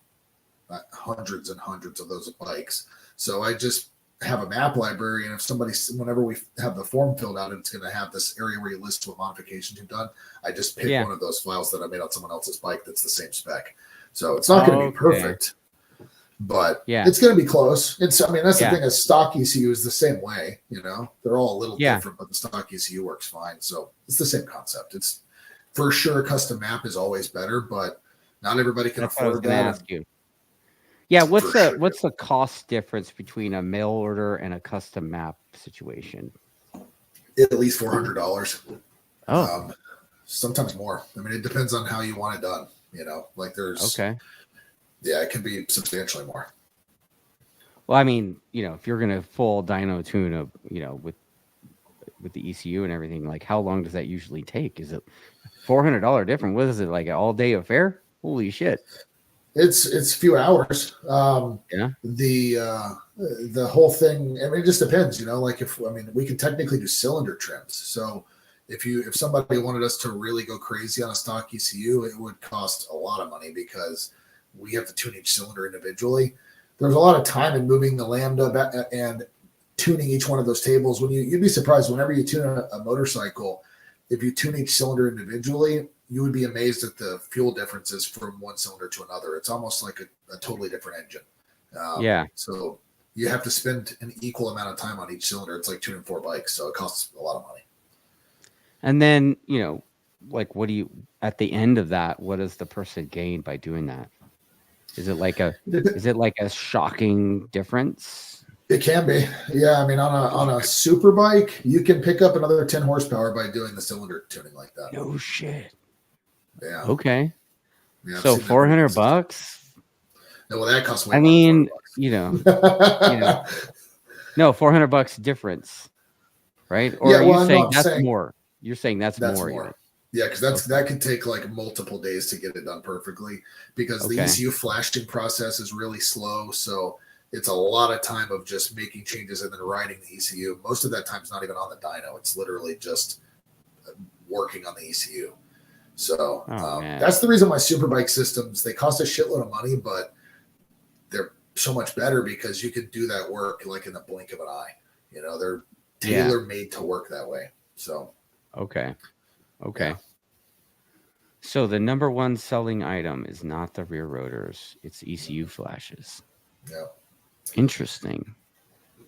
hundreds and hundreds of those bikes. So I just have a map library, and if whenever we have the form filled out, it's going to have this area where you list what modifications you've done. I just pick one of those files that I made on someone else's bike that's the same spec. So it's not going to be perfect, but it's going to be close. That's the thing. A stock ECU is the same way. They're all a little different, but the stock ECU works fine. So it's the same concept. It's for sure a custom map is always better, but not everybody can afford that. Ask you. Yeah, what's the cost difference between a mail order and a custom map situation? At least $400. Oh, sometimes more. I mean, it depends on how you want it done. Like there's yeah, it can be substantially more. Well, I mean, if you're gonna full dyno tune with the ECU and everything, like how long does that usually take? Is it $400 different? What is it, like an all day affair? Holy shit! It's a few hours. The whole thing. I mean, it just depends. Like we can technically do cylinder trims. So if somebody wanted us to really go crazy on a stock ECU, it would cost a lot of money because we have to tune each cylinder individually. There's a lot of time in moving the lambda back and tuning each one of those tables. You'd be surprised whenever you tune a motorcycle, if you tune each cylinder individually, you would be amazed at the fuel differences from one cylinder to another. It's almost like a totally different engine. So you have to spend an equal amount of time on each cylinder. It's like tuning 4 bikes, so it costs a lot of money. And then, like, at the end of that, what does the person gain by doing that? Is it like a shocking difference? It can be. Yeah. I mean, on a super bike, you can pick up another 10 horsepower by doing the cylinder tuning like that. No shit. Yeah. Okay. Yeah, so $400? No, well, that costs way more. I mean, no, $400 difference, right? Or are you saying that's more? You're saying that's more. Yeah, because that could take like multiple days to get it done perfectly because the ECU flashing process is really slow. So it's a lot of time of just making changes and then writing the ECU. Most of that time is not even on the dyno. It's literally just working on the ECU. So that's the reason why Superbike systems, they cost a shitload of money, but they're so much better because you can do that work like in the blink of an eye. They're tailor made to work that way. So. Okay. Okay. Yeah. So the number one selling item is not the rear rotors; it's ECU flashes. Yeah. Interesting.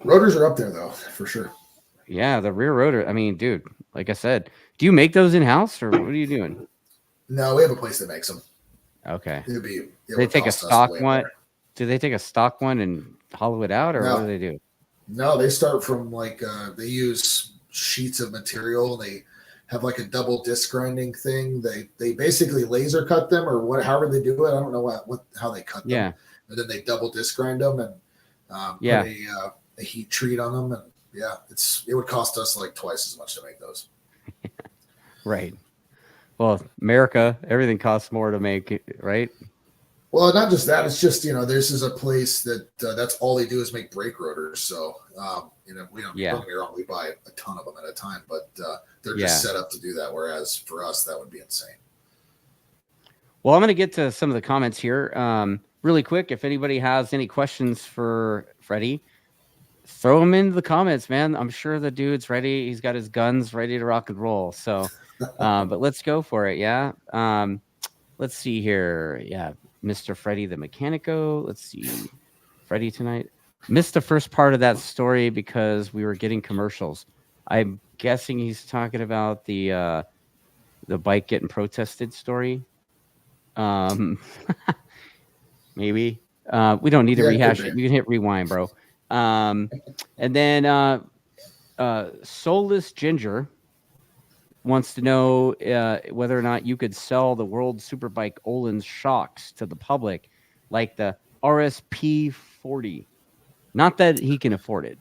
Rotors are up there though, for sure. Yeah, the rear rotor. I mean, dude, like I said, do you make those in house or what are you doing? No, we have a place that makes them. Okay. It They would take a cost us stock way one. more. Do they take a stock one and hollow it out, or what do No, they do? no, they start from like they use sheets of material. They have like a double disc grinding thing. They basically laser cut them or what, however they do it. I don't know how they cut them, Yeah. and then they double disc grind them and put Yeah. a heat treat on them. And yeah, it would cost us like twice as much to make those. Right. Well, America, everything costs more to make, right? Well, not just that. It's just this is a place that that's all they do is make brake rotors. So we don't Yeah. get me wrong. We buy a ton of them at a time, but they're Yeah. just set up to do that. Whereas for us, that would be insane. Well, I'm going to get to some of the comments here really quick. If anybody has any questions for Freddy, throw them into the comments, man. I'm sure the dude's ready. He's got his guns ready to rock and roll. So, but let's go for it. Yeah. Let's see here. Yeah. Mr. Freddy the Mechanico. Let's see. Freddy tonight. Missed the first part of that story because we were getting commercials. I'm guessing he's talking about the bike getting protested story. Maybe. We don't need to rehash it. You can hit rewind, bro. And then Soulless Ginger wants to know whether or not you could sell the World Superbike Öhlins shocks to the public, like the RSP 40. Not that he can afford it.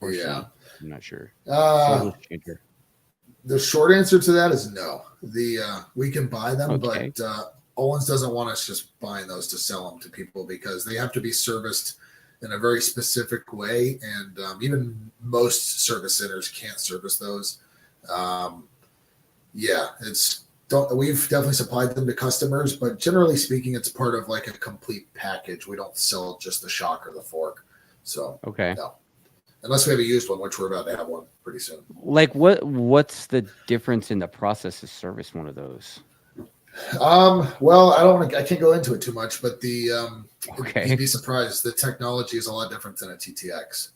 Yeah, I'm not sure. The short answer to that is no. We can buy them, Okay. but Öhlins doesn't want us just buying those to sell them to people because they have to be serviced in a very specific way, and even most service centers can't service those. We've definitely supplied them to customers, but generally speaking, it's part of like a complete package. We don't sell just the shock or the fork. So okay, no, unless we have a used one, which we're about to have one pretty soon. Like what's the difference in the process to service one of those? Well, I can't go into it too much, but Okay. you'd be surprised. The technology is a lot different than a TTX.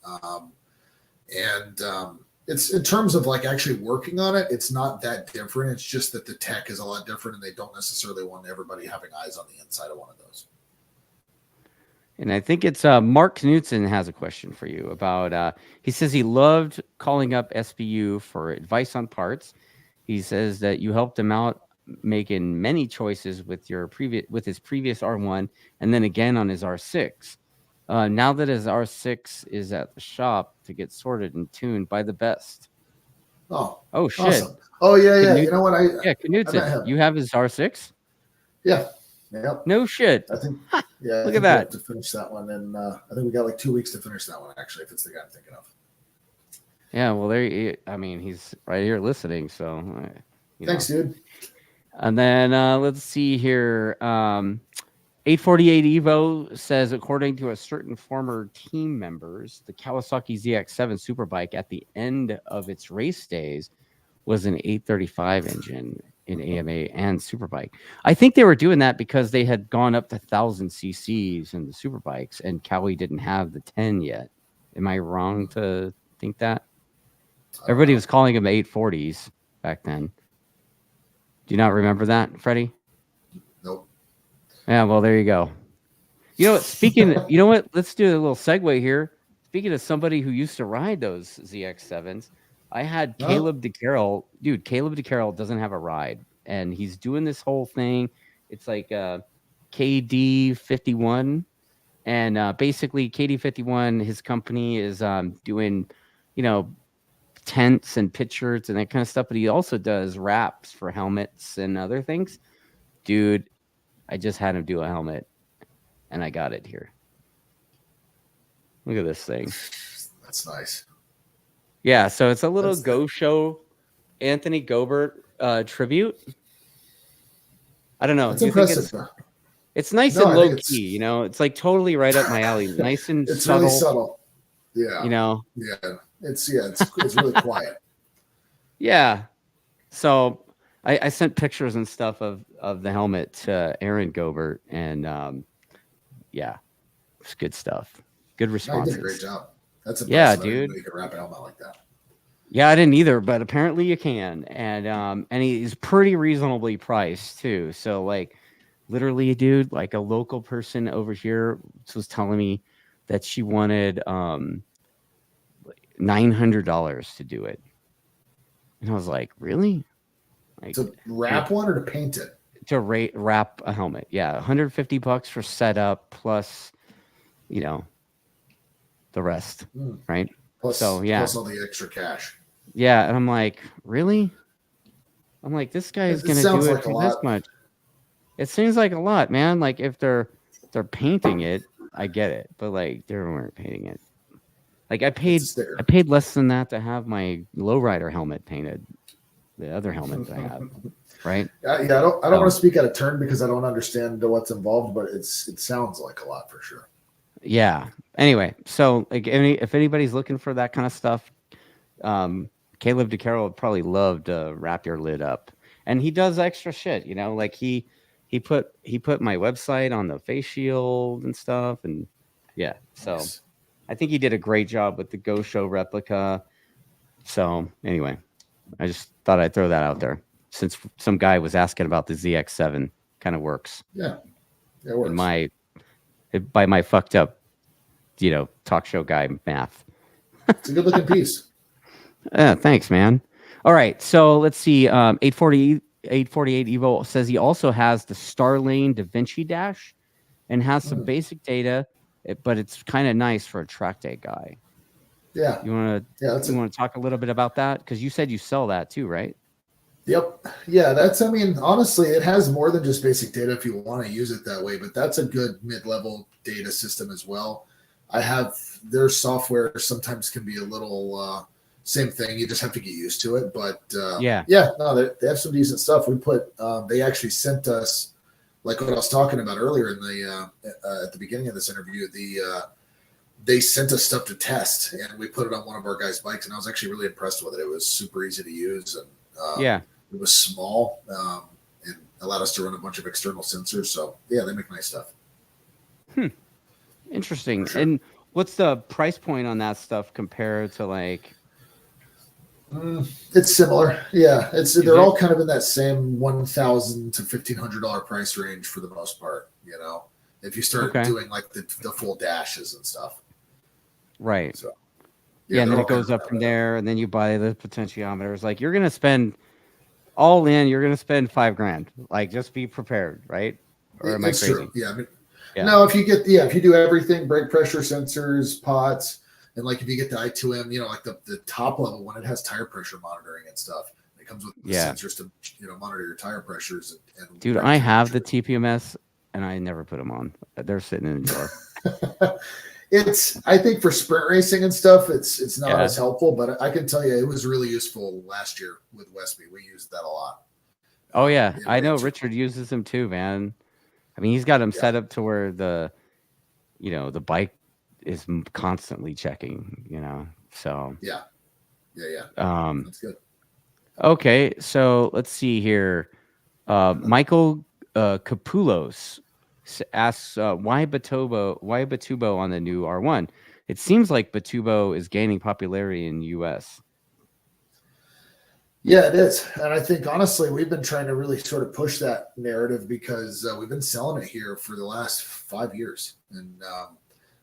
It's in terms of like actually working on it, it's not that different. It's just that the tech is a lot different and they don't necessarily want everybody having eyes on the inside of one of those. And I think it's Mark Knutson has a question for you about. He says he loved calling up SBU for advice on parts. He says that you helped him out making many choices with his previous R1 and then again on his R6. Now that his R6 is at the shop to get sorted and tuned by the best. Oh shit! Awesome. Oh yeah. You know what? Knutson, you have his R6? Yeah. Yep. No shit. I think. Yeah. Look at that. To finish that one, and I think we got like 2 weeks to finish that one. Actually, if it's the guy I'm thinking of. Yeah. Well, he's right here listening. So. Thanks, dude. And then let's see here. 848 Evo says, according to a certain former team members, the Kawasaki ZX7 Superbike at the end of its race days was an 835 engine in AMA and Superbike. I think they were doing that because they had gone up to 1,000 cc's in the Superbikes, and Kawi didn't have the 10 yet. Am I wrong to think that? Everybody was calling them 840s back then. Do you not remember that, Freddie? Nope. Yeah, well, there you go. You know what? You know what? Let's do a little segue here. Speaking of somebody who used to ride those ZX7s, I had Caleb DeCarroll. Dude, Caleb DeCarroll doesn't have a ride, and he's doing this whole thing. It's like KD51, and basically KD51, his company is doing, tents and pit shirts and that kind of stuff, but he also does wraps for helmets and other things. Dude, I just had him do a helmet, and I got it here. Look at this thing. That's nice. Yeah, so it's a little Go Show Anthony Gobert tribute. I don't know. That's impressive. It's nice and low key, It's like totally right up my alley. Nice and it's subtle. Really subtle. Yeah. Yeah. It's really quiet. Yeah. So I sent pictures and stuff of the helmet to Aaron Gobert, and yeah, it's good stuff. Good No, you did a great responses. job. That's Yeah, impressive. I didn't know dude. you could wrap a helmet like that. Yeah, I didn't either, but apparently you can, and he's pretty reasonably priced too. So like, literally, dude, like a local person over here was telling me that she wanted $900 to do it, and I was like, really? Like, To and wrap one or to paint it? to wrap a helmet, yeah, $150 for setup plus, you know, the rest, Mm. right? So yeah, Plus all the extra cash. yeah, and I'm like, really? I'm like, this guy is It gonna do sounds it like a for this lot. much. It seems like a lot, man. Like if they're painting it, I get it, but like they weren't painting it. Like It's a I sticker. paid less than that to have my lowrider helmet painted, the other helmet that I have, right? Yeah, I don't want So to speak out of turn because I don't understand what's involved, but it sounds like a lot for sure. yeah. Anyway, so like if anybody's looking for that kind of stuff, Caleb DeCarroll would probably love to wrap your lid up, and he does extra shit. You know, like he put my website on the face shield and stuff, and yeah. So Nice. I think he did a great job with the Go Show replica. So anyway, I just thought I'd throw that out there since some guy was asking about the ZX7. Kind of works Yeah, it in works. by my fucked up, talk show guy math. It's a good looking piece. Yeah, thanks, man. All right, so let's see. 848 Evo says he also has the Starlane Da Vinci Dash and has some Mm. basic data, but it's kind of nice for a track day guy. Yeah, You want yeah. to talk a little bit about that because you said you sell that too, right? Yep. Yeah, that's, I mean, honestly, it has more than just basic data if you want to use it that way, but that's a good mid level data system as well. I have their software sometimes can be a little, same thing. You just have to get used to it. But Yeah. yeah, no, they have some decent stuff. They actually sent us, like what I was talking about earlier in at the beginning of this interview, they sent us stuff to test and we put it on one of our guys' bikes. And I was actually really impressed with it. It was super easy to use. And, Yeah. it was small and allowed us to run a bunch of external sensors. So yeah, they make nice stuff. Interesting. For sure. And what's the price point on that stuff compared to like? It's similar. Yeah, Is they're it all kind of in that same $1,000 to $1,500 price range for the most part. You know, if you start okay? doing like the full dashes and stuff. Right. So Yeah, yeah, and they're then all it kind of goes in up that from range. there, and then you buy the potentiometers. Like you're gonna spend all in. You're gonna spend $5,000. Like just be prepared, right? Or am I It's true. crazy? Yeah. I mean, Yeah. no, if you do everything, brake pressure sensors, pots, and like if you get the I2M, like the top level one, it has tire pressure monitoring and stuff. It comes with the Yeah. sensors to monitor your tire pressures and Dude, brake I have the temperature. TPMS and I never put them on. They're sitting in the drawer. I think for sprint racing and stuff, it's not Yeah. as helpful, but I can tell you it was really useful last year with Westby. We used that a lot Oh yeah, in I know range. Richard uses them too, man. I mean, he's got them Yeah, set up to where the bike is constantly checking, So, yeah, yeah. um That's good. okay, so let's see here. Michael Capulos asks why Batubo on the new R1? It seems like Batubo is gaining popularity in the US. Yeah, it is. And I think honestly, we've been trying to really sort of push that narrative because we've been selling it here for the last 5 years. And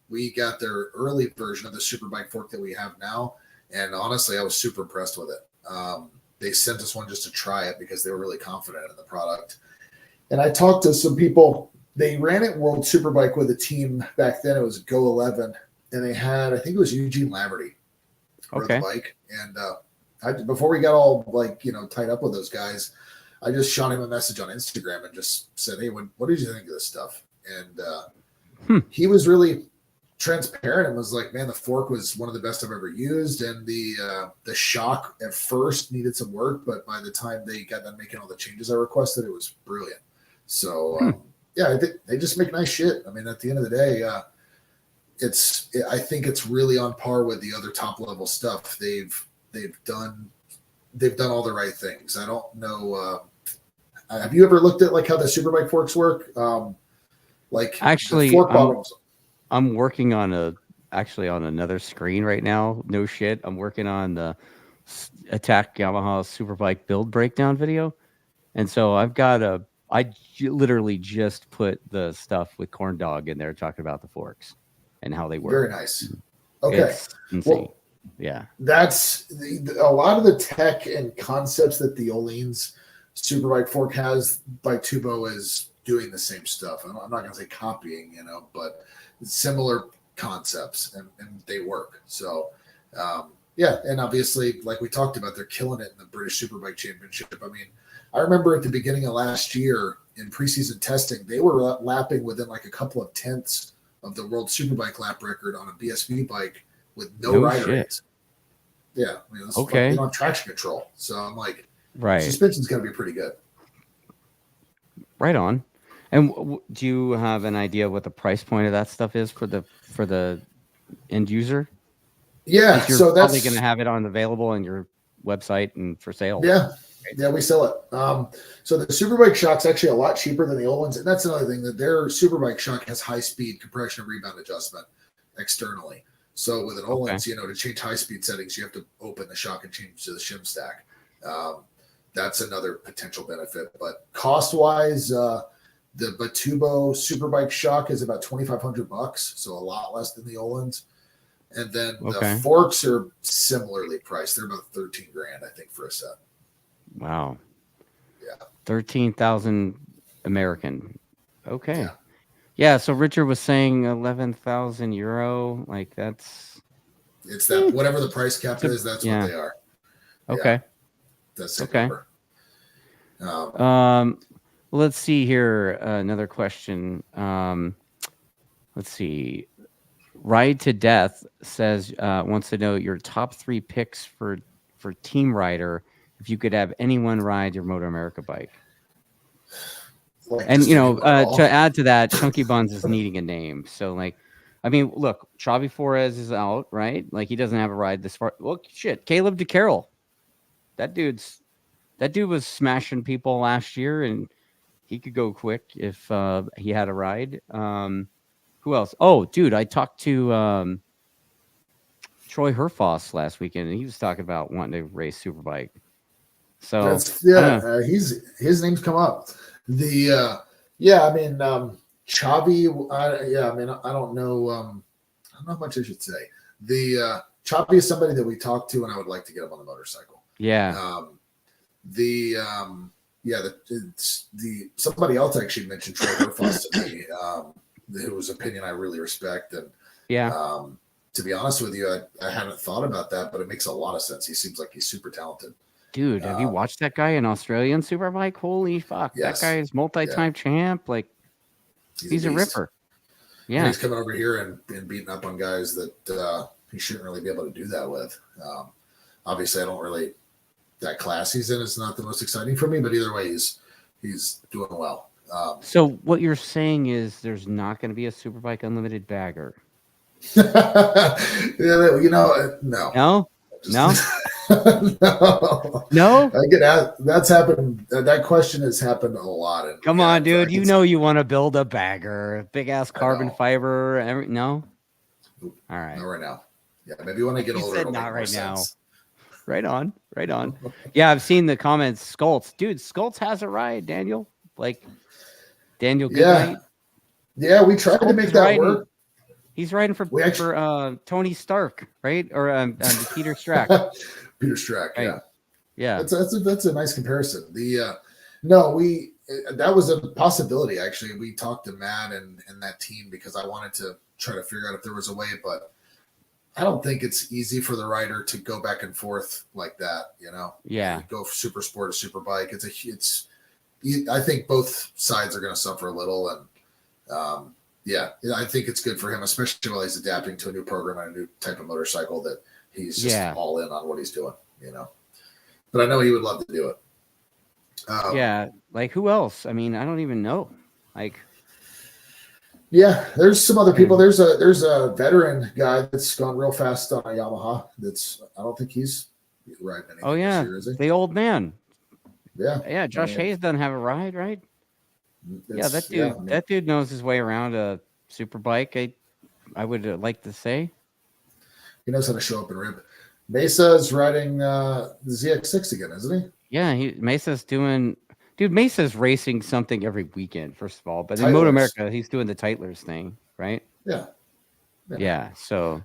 we got their early version of the Superbike fork that we have now. And honestly, I was super impressed with it. They sent us one just to try it because they were really confident in the product. And I talked to some people. They ran it World Superbike with a team back then. It was Go 11. And they had, I think it was Eugene Laverty rode the Okay. bike. And before we got all tied up with those guys, I just shot him a message on Instagram and just said, "Hey, what did you think of this stuff?" And he was really transparent and was like, "Man, the fork was one of the best I've ever used, and the shock at first needed some work, but by the time they got done making all the changes I requested, it was brilliant." So yeah, they just make nice shit. I mean, at the end of the day, I think it's really on par with the other top level stuff they've done they've done all the right things. I don't know. Have you ever looked at like how the Superbike forks work? Like the Actually, fork bottoms. I'm working on another screen right now. No shit. I'm working on the Attack Yamaha Superbike build breakdown video. And so literally just put the stuff with Corn Dog in there talking about the forks and how they work. Very nice. Okay. It's insane. Well, yeah. That's a lot of the tech and concepts that the Öhlins Superbike fork has by Tubo is doing the same stuff. I'm not going to say copying, but similar concepts, and they work. So, yeah, and obviously, like we talked about, they're killing it in the British Superbike Championship. I mean, I remember at the beginning of last year in preseason testing, they were lapping within like a couple of tenths of the world Superbike lap record on a BSV bike with no rider rates. Yeah, I mean, okay. They don't have traction control, so I'm like, right, suspension's going to be pretty good. Right on. And do you have an idea what the price point of that stuff is for the end user? Yeah, so that's probably going to have it available on your website and for sale. Yeah, yeah, we sell it. So the Superbike shock's actually a lot cheaper than the Öhlins, and that's another thing, that their Superbike shock has high speed compression and rebound adjustment externally. So with an Öhlins, to change high speed settings, you have to open the shock and change to the shim stack. That's another potential benefit. But cost wise, the Batubo Superbike shock is about $2,500, so a lot less than the Öhlins. And then the forks are similarly priced. They're about $13,000, I think, for a set. Wow. Yeah. 13,000 American. Okay. Yeah. So Richard was saying 11,000 euro. Like that's. It's that whatever the price cap is. That's what they are. Okay. Yeah. That's okay. Let's see here. Another question. Let's see. Ride to Death says wants to know your top 3 picks for team rider if you could have anyone ride your MotoAmerica bike. And to add to that, Chunky Buns is needing a name. So look, Xavi Flores is out, right? Like he doesn't have a ride this far. Well, shit, Caleb DeCarroll. That dude was smashing people last year, and he could go quick if he had a ride. Who else? Oh, dude, I talked to Troy Herfoss last weekend, and he was talking about wanting to race Superbike. So his name's come up. The Chavi. I don't know how much I should say. The Chavi is somebody that we talked to, and I would like to get him on the motorcycle. Yeah. Somebody else actually mentioned Troy Herfoss to me. Whose opinion I really respect, and to be honest with you, I haven't thought about that, but it makes a lot of sense. He seems like he's super talented. Dude, have you watched that guy in Australian Superbike? Holy fuck, that guy is multi-time champ. Like, he's a ripper. Yeah, and he's coming over here and beating up on guys that he shouldn't really be able to do that with. Obviously, I don't really that class he's in is not the most exciting for me, but either way, he's doing well. So what you're saying is there's not going to be a Superbike Unlimited bagger? No. No? No. I get asked, that's happened. That question has happened a lot. Come on, dude. You want to build a bagger, big ass carbon fiber. No. Nope. All right. Not right now. Yeah, maybe when I get older. It'll not right now. Sense. Right on. Yeah, I've seen the comments. Skoltz, dude. Skoltz has a ride. Daniel, Daniel Goodnight. Yeah, we tried to make that work. He's riding for Tony Stark, right? Or Peter Strack. Peter Strack, right. Yeah. That's a nice comparison. That was a possibility actually. We talked to Matt and that team because I wanted to try to figure out if there was a way, but I don't think it's easy for the rider to go back and forth like that. Yeah. Go super sport to super bike. I think both sides are going to suffer a little, and I think it's good for him, especially while he's adapting to a new program and a new type of motorcycle that he's just all in on what he's doing, But I know he would love to do it. Like who else? I mean, I don't even know. There's some other people. There's a veteran guy that's gone real fast on a Yamaha. I don't think he's riding anything Oh this yeah, year, is he? the old man. Yeah. Yeah, I Josh mean, Hayes doesn't have a ride, right? Yeah, it's yeah. I mean, that dude knows his way around a superbike. I would like to say. he knows how to show up and rip. Mesa is riding the ZX6 again, isn't he? Yeah, Mesa's doing. Dude, Mesa's racing something every weekend. First of all, but in Tyler's. MotoAmerica, he's doing the Titlers thing, right? Yeah. Yeah. Yeah. So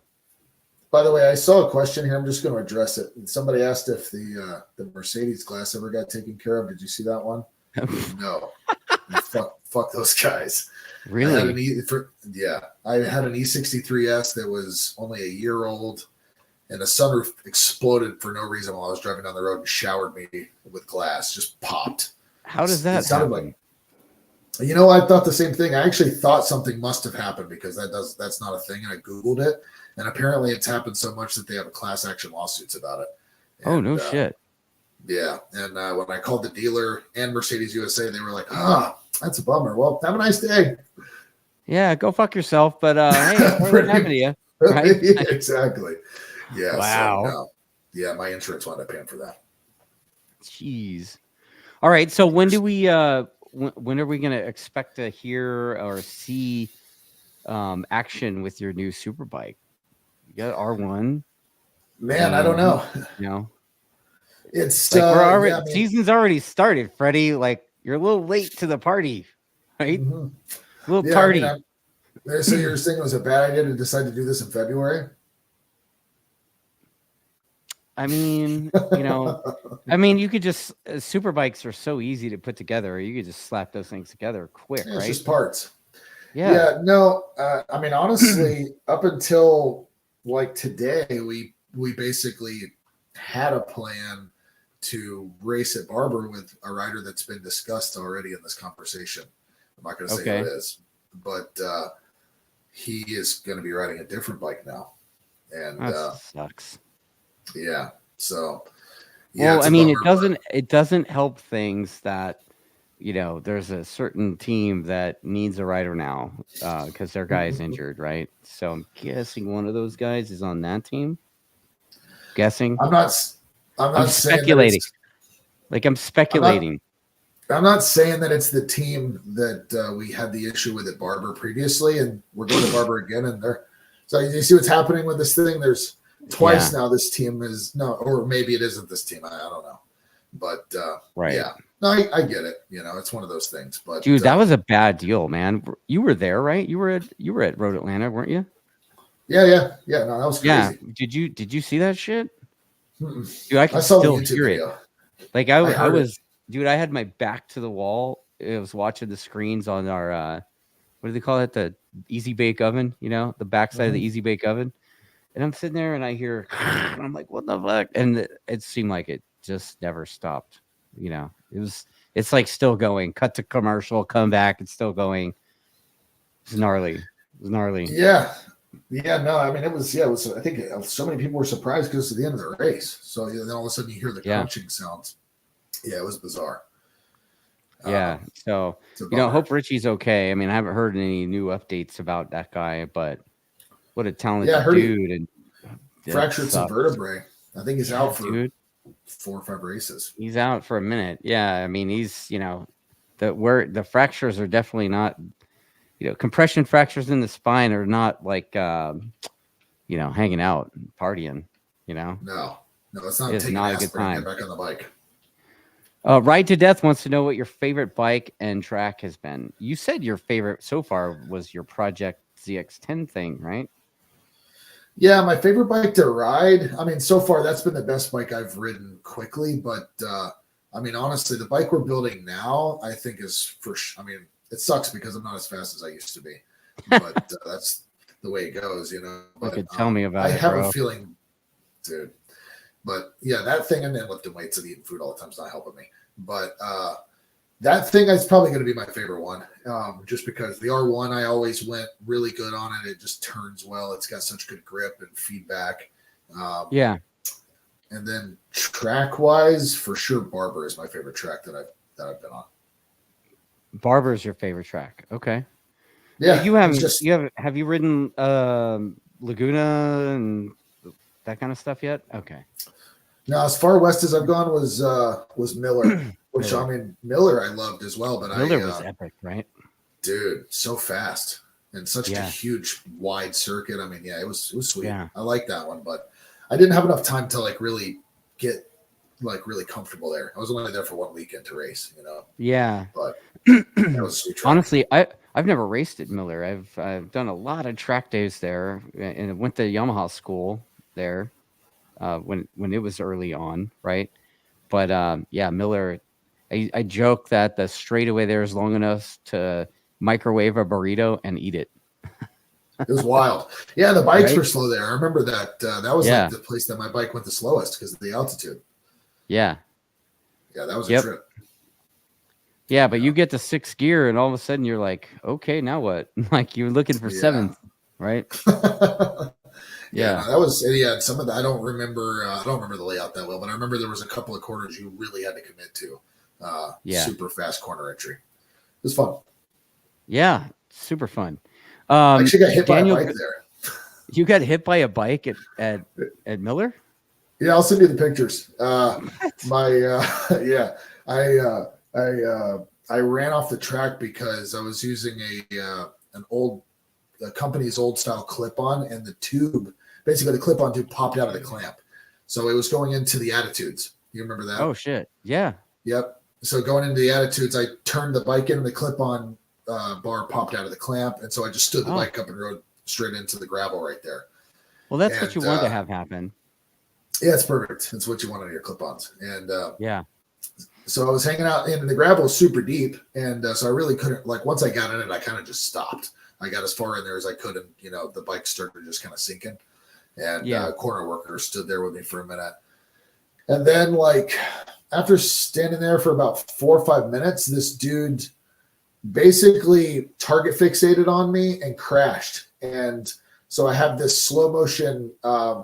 By the way, I saw a question here. I'm just going to address it. Somebody asked if the Mercedes glass ever got taken care of. Did you see that one? No. fuck those guys. really, I had an E63S that was only a year old, and the sunroof exploded for no reason while I was driving down the road and showered me with glass. Just popped. how does that It sounded happen? like, I thought the same thing. I actually thought something must have happened because that's not a thing. And I Googled it, and apparently it's happened so much that they have a class action lawsuits about it. Oh And, no shit. Yeah. And when I called the dealer and Mercedes-USA, they were like, that's a bummer. Well, have a nice day. Yeah, go fuck yourself. But hey, what happened to you? Right? Exactly. Yeah. Wow. So, no. Yeah, my insurance wound up paying for that. Jeez. All right. So when do we? When are we going to expect to hear or see action with your new superbike? You got R1. Man, I don't know. You know, It's like we're already yeah, season's already started, Freddie. Like you're a little late to the party, right? mhm. A little Yeah, tardy. So you're saying it was a bad idea to decide to do this in February? I mean, you could just superbikes are so easy to put together. You could just slap those things together quick, It's right? just parts. Yeah. Yeah, no, I mean, honestly, up until like today, we basically had a plan to race at Barber with a rider that's been discussed already in this conversation. I'm not going to say who it is, but he is going to be riding a different bike now, and That sucks. yeah. So, yeah. Well, I mean, it doesn't help things that there's a certain team that needs a rider now because their guy is injured, right? So I'm guessing one of those guys is on that team. Guessing. I'm not I'm saying speculating. That I'm speculating. I'm not saying that it's the team that we had the issue with at Barber previously, and we're going to Barber again. And so you see what's happening with this thing. There's twice now. This team is or maybe it isn't this team. I don't know, but right. Yeah, no, I get it. It's one of those things. But dude, that was a bad deal, man. You were there, right? You were at Road Atlanta, weren't you? Yeah. No, that was crazy. Yeah. Did you see that shit? Dude, I saw still the YouTube hear video. it. Like I was, dude. I had my back to the wall. I was watching the screens on our what do they call it? The Easy Bake Oven. The backside of the Easy Bake Oven. And I'm sitting there and I hear, and I'm like, what the fuck? And it seemed like it just never stopped. It's like still going. Cut to commercial, come back, it's still going. It's gnarly. Yeah. No, I mean, it was. I think so many people were surprised because it's the end of the race. So then all of a sudden you hear the crunching sounds. Yeah, it was bizarre. Yeah. So, hope Richie's okay. I mean, I haven't heard any new updates about that guy, but what a talented dude. And fractured some vertebrae. I think he's out for 4 or 5 races. He's out for a minute. Yeah. I mean, he's, the fractures are definitely not, compression fractures in the spine are not like, hanging out, partying, No, it's not taking not a good time. Get back on the bike. Ride to Death wants to know what your favorite bike and track has been. You said your favorite so far was your Project ZX10 thing, right? Yeah, my favorite bike to ride. I mean, so far that's been the best bike I've ridden quickly. But I mean, honestly, the bike we're building now, I think is I mean, it sucks because I'm not as fast as I used to be, but that's the way it goes, But tell me about it. I have a feeling, dude. But yeah, that thing, and then lifting weights and eating food all the time is not helping me. But that thing is probably going to be my favorite one, just because the R1, I always went really good on it. It just turns well. It's got such good grip and feedback. Yeah. And then track wise, for sure, Barber is my favorite track that I've been on. Barber is your favorite track. Okay. Yeah. Have you ridden Laguna and that kind of stuff yet? Okay. Now, as far west as I've gone was Miller, which Miller. I mean, Miller I loved as well, but Miller was epic, right? dude, so fast and such a Yeah. huge wide circuit. I mean, yeah, it was sweet. Yeah. I like that one, but I didn't have enough time to like really get like really comfortable there. I was only there for 1 weekend to race, you know. Yeah. But that was a sweet track. Honestly, I've never raced at Miller. I've done a lot of track days there, and went to Yamaha school there when it was early on, right? But yeah, Miller. I joke that the straightaway there is long enough to microwave a burrito and eat it. It was wild. Yeah, the bikes Right? were slow there. I remember that. That was Yeah. like the place that my bike went the slowest because of the altitude. Yeah. Yeah, that was a Yep. trip. Yeah, but you get to sixth gear, and all of a sudden you're like, okay, now what? Like you're looking for seventh, right? Yeah, Yeah. no, that was some of that. I don't remember. I don't remember the layout that well, but I remember there was a couple of corners you really had to commit to. Yeah. Super fast corner entry. It was fun. Yeah. Super fun. I actually got hit Daniel, by a bike there. you got hit by a bike at Miller? Yeah, I'll send you the pictures. Yeah, I ran off the track because I was using a company's old style clip-on, and the tube, basically the clip-on tube popped out of the clamp. So it was going into the attitudes. You remember that? Oh shit. Yeah. Yep. So going into the attitudes, I turned the bike in and the clip-on bar popped out of the clamp. And so I just stood the bike up and rode straight into the gravel right there. Well, that's what you want to have happen. Yeah, it's perfect. It's what you want on your clip-ons. And yeah. So I was hanging out, and the gravel was super deep. And so I really couldn't, like, once I got in it, I kind of just stopped. I got as far in there as I could, and, you know, the bike started just kind of sinking. And corner worker stood there with me for a minute. And then, like, after standing there for about 4 or 5 minutes, this dude basically target fixated on me and crashed. And so I have this slow motion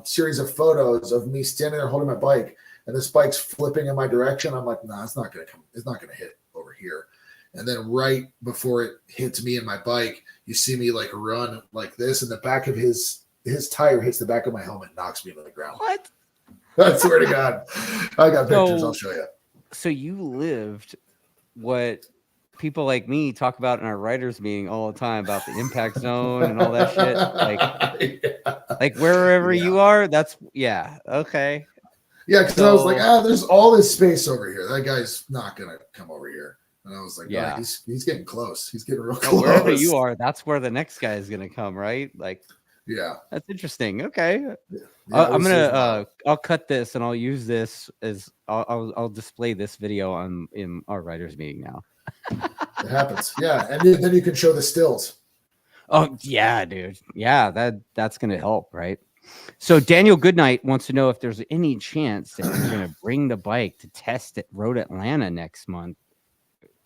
series of photos of me standing there holding my bike, and this bike's flipping in my direction. I'm like, nah, it's not going to come. It's not going to hit over here. And then right before it hits me and my bike, you see me like run like this, and the back of his tire hits the back of my helmet and knocks me to the ground. What? I swear to God. I got pictures. I'll show you. So you lived what people like me talk about in our writers meeting all the time about the impact zone and all that shit. Like wherever you are, that's okay. Yeah, because I was like, there's all this space over here. That guy's not gonna come over here. And I was like, yeah, he's getting close. He's getting real close. Wherever you are, that's where the next guy is gonna come, right? Like, yeah, that's interesting. Okay, I'm gonna I'll cut this and I'll use this as I'll display this video in our writers meeting now. It happens. Yeah, and then you can show the stills. Oh yeah, dude. Yeah, that's gonna help, right? So Daniel Goodnight wants to know if there's any chance that you're gonna bring the bike to test at Road Atlanta next month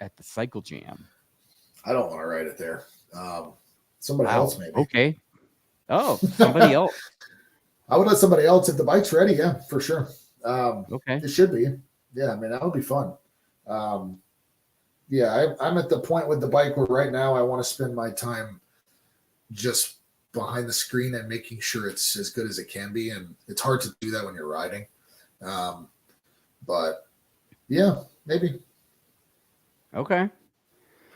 at the Cycle Jam. I don't want to ride it there. Somebody else maybe. Okay. Oh, somebody else. I would let somebody else if the bike's ready. Yeah, for sure. Okay. It should be. Yeah, I mean, that would be fun. Yeah, I'm at the point with the bike where right now I want to spend my time just behind the screen and making sure it's as good as it can be. And it's hard to do that when you're riding. But yeah, maybe. Okay.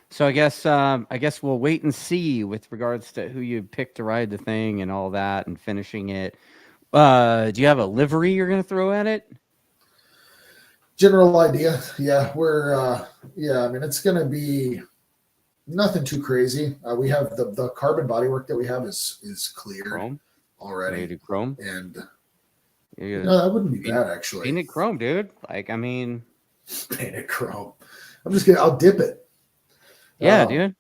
So I guess we'll wait and see with regards to who you pick to ride the thing and all that and finishing it. Do you have a livery you're going to throw at it? General idea. Yeah, I mean, it's going to be nothing too crazy. We have the carbon bodywork that we have is cleared Chrome already. Do chrome, and no, that wouldn't be bad actually. Painted chrome, dude. Like, I mean, painted chrome. I'll dip it. Yeah, dude.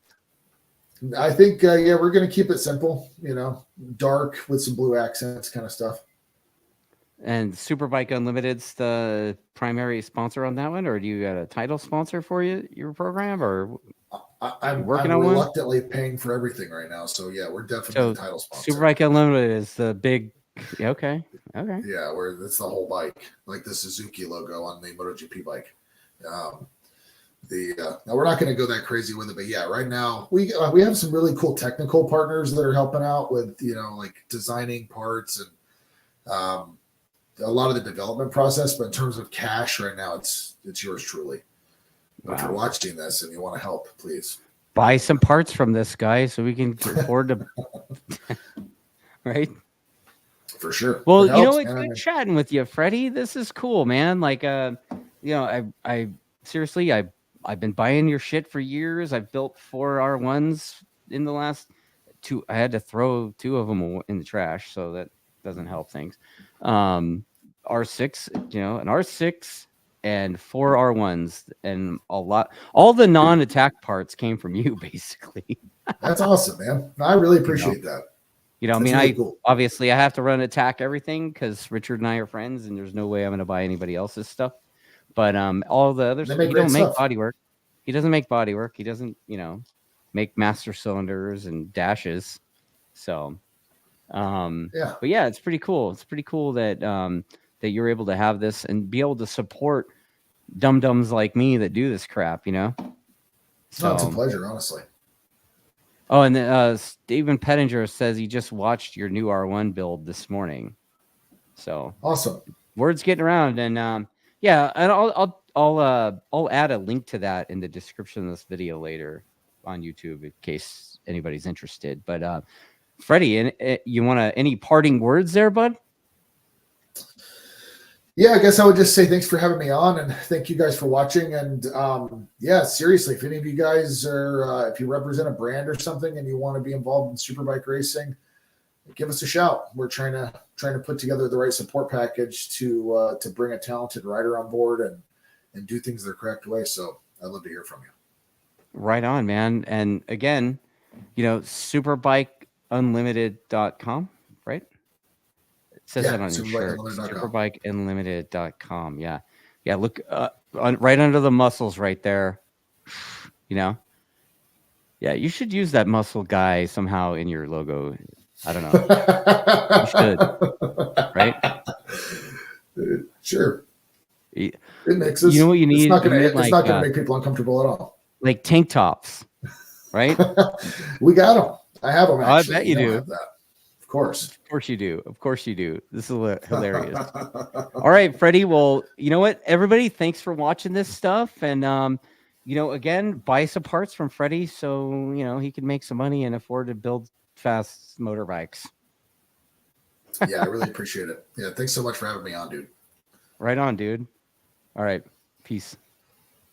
I think we're gonna keep it simple. You know, dark with some blue accents, kind of stuff. And Superbike Unlimited's the primary sponsor on that one, or do you got a title sponsor for your program, or I'm reluctantly paying for everything right now. So yeah, we're definitely the title sponsor. Superbike Unlimited is the big. Okay. Yeah, it's the whole bike, like the Suzuki logo on the MotoGP bike. Now we're not going to go that crazy with it, but yeah, right now we have some really cool technical partners that are helping out with like designing parts and a lot of the development process, but in terms of cash right now, it's yours truly. Wow. If you're watching this and you want to help, please buy some parts from this guy so we can afford to. Right. For sure. Well, you know, it's good chatting with you, Freddie. This is cool, man. Like, you know, I seriously, I've been buying your shit for years. I've built 4 R1s in the last 2. I had to throw 2 of them in the trash, so that doesn't help things. R6, you know, an R6 and 4 R1s, and all the non-attack parts came from you, basically. That's awesome, man. I really appreciate that. You know, I mean, really cool. Obviously I have to run attack everything because Richard and I are friends, and there's no way I'm going to buy anybody else's stuff. But all the other stuff, he don't make bodywork. He doesn't make bodywork. He doesn't, you know, make master cylinders and dashes. So, yeah. But yeah, it's pretty cool. It's pretty cool that that you're able to have this and be able to support dum-dums like me that do this crap. You know. So it's a pleasure, honestly. Oh, and then Stephen Pettinger says he just watched your new R1 build this morning. So awesome. Word's getting around, and yeah, and I'll add a link to that in the description of this video later on YouTube in case anybody's interested. But Freddie, you want any parting words there, bud? Yeah, I guess I would just say thanks for having me on, and thank you guys for watching. And yeah, seriously, if any of you guys are, if you represent a brand or something and you want to be involved in superbike racing, give us a shout. We're trying to put together the right support package to bring a talented rider on board and do things the correct way. So I'd love to hear from you. Right on, man. And again, you know, superbikeunlimited.com, right? It says that on your shirt. Superbikeunlimited.com. Yeah. Yeah. Look right under the muscles right there. You know? Yeah. You should use that muscle guy somehow in your logo. I don't know. You should. Right? Sure. It mixes. You know what you need? It's not going to make people uncomfortable at all. Like tank tops. Right? We got them. I have them, actually. I bet you do. Have that. Of course. Of course you do. Of course you do. This is hilarious. All right, Freddie. Well, you know what, everybody, thanks for watching this stuff. And, you know, again, buy some parts from Freddie so, you know, he can make some money and afford to build fast motorbikes. Yeah, I really appreciate it. Yeah, thanks so much for having me on, dude. Right on, dude. All right. Peace.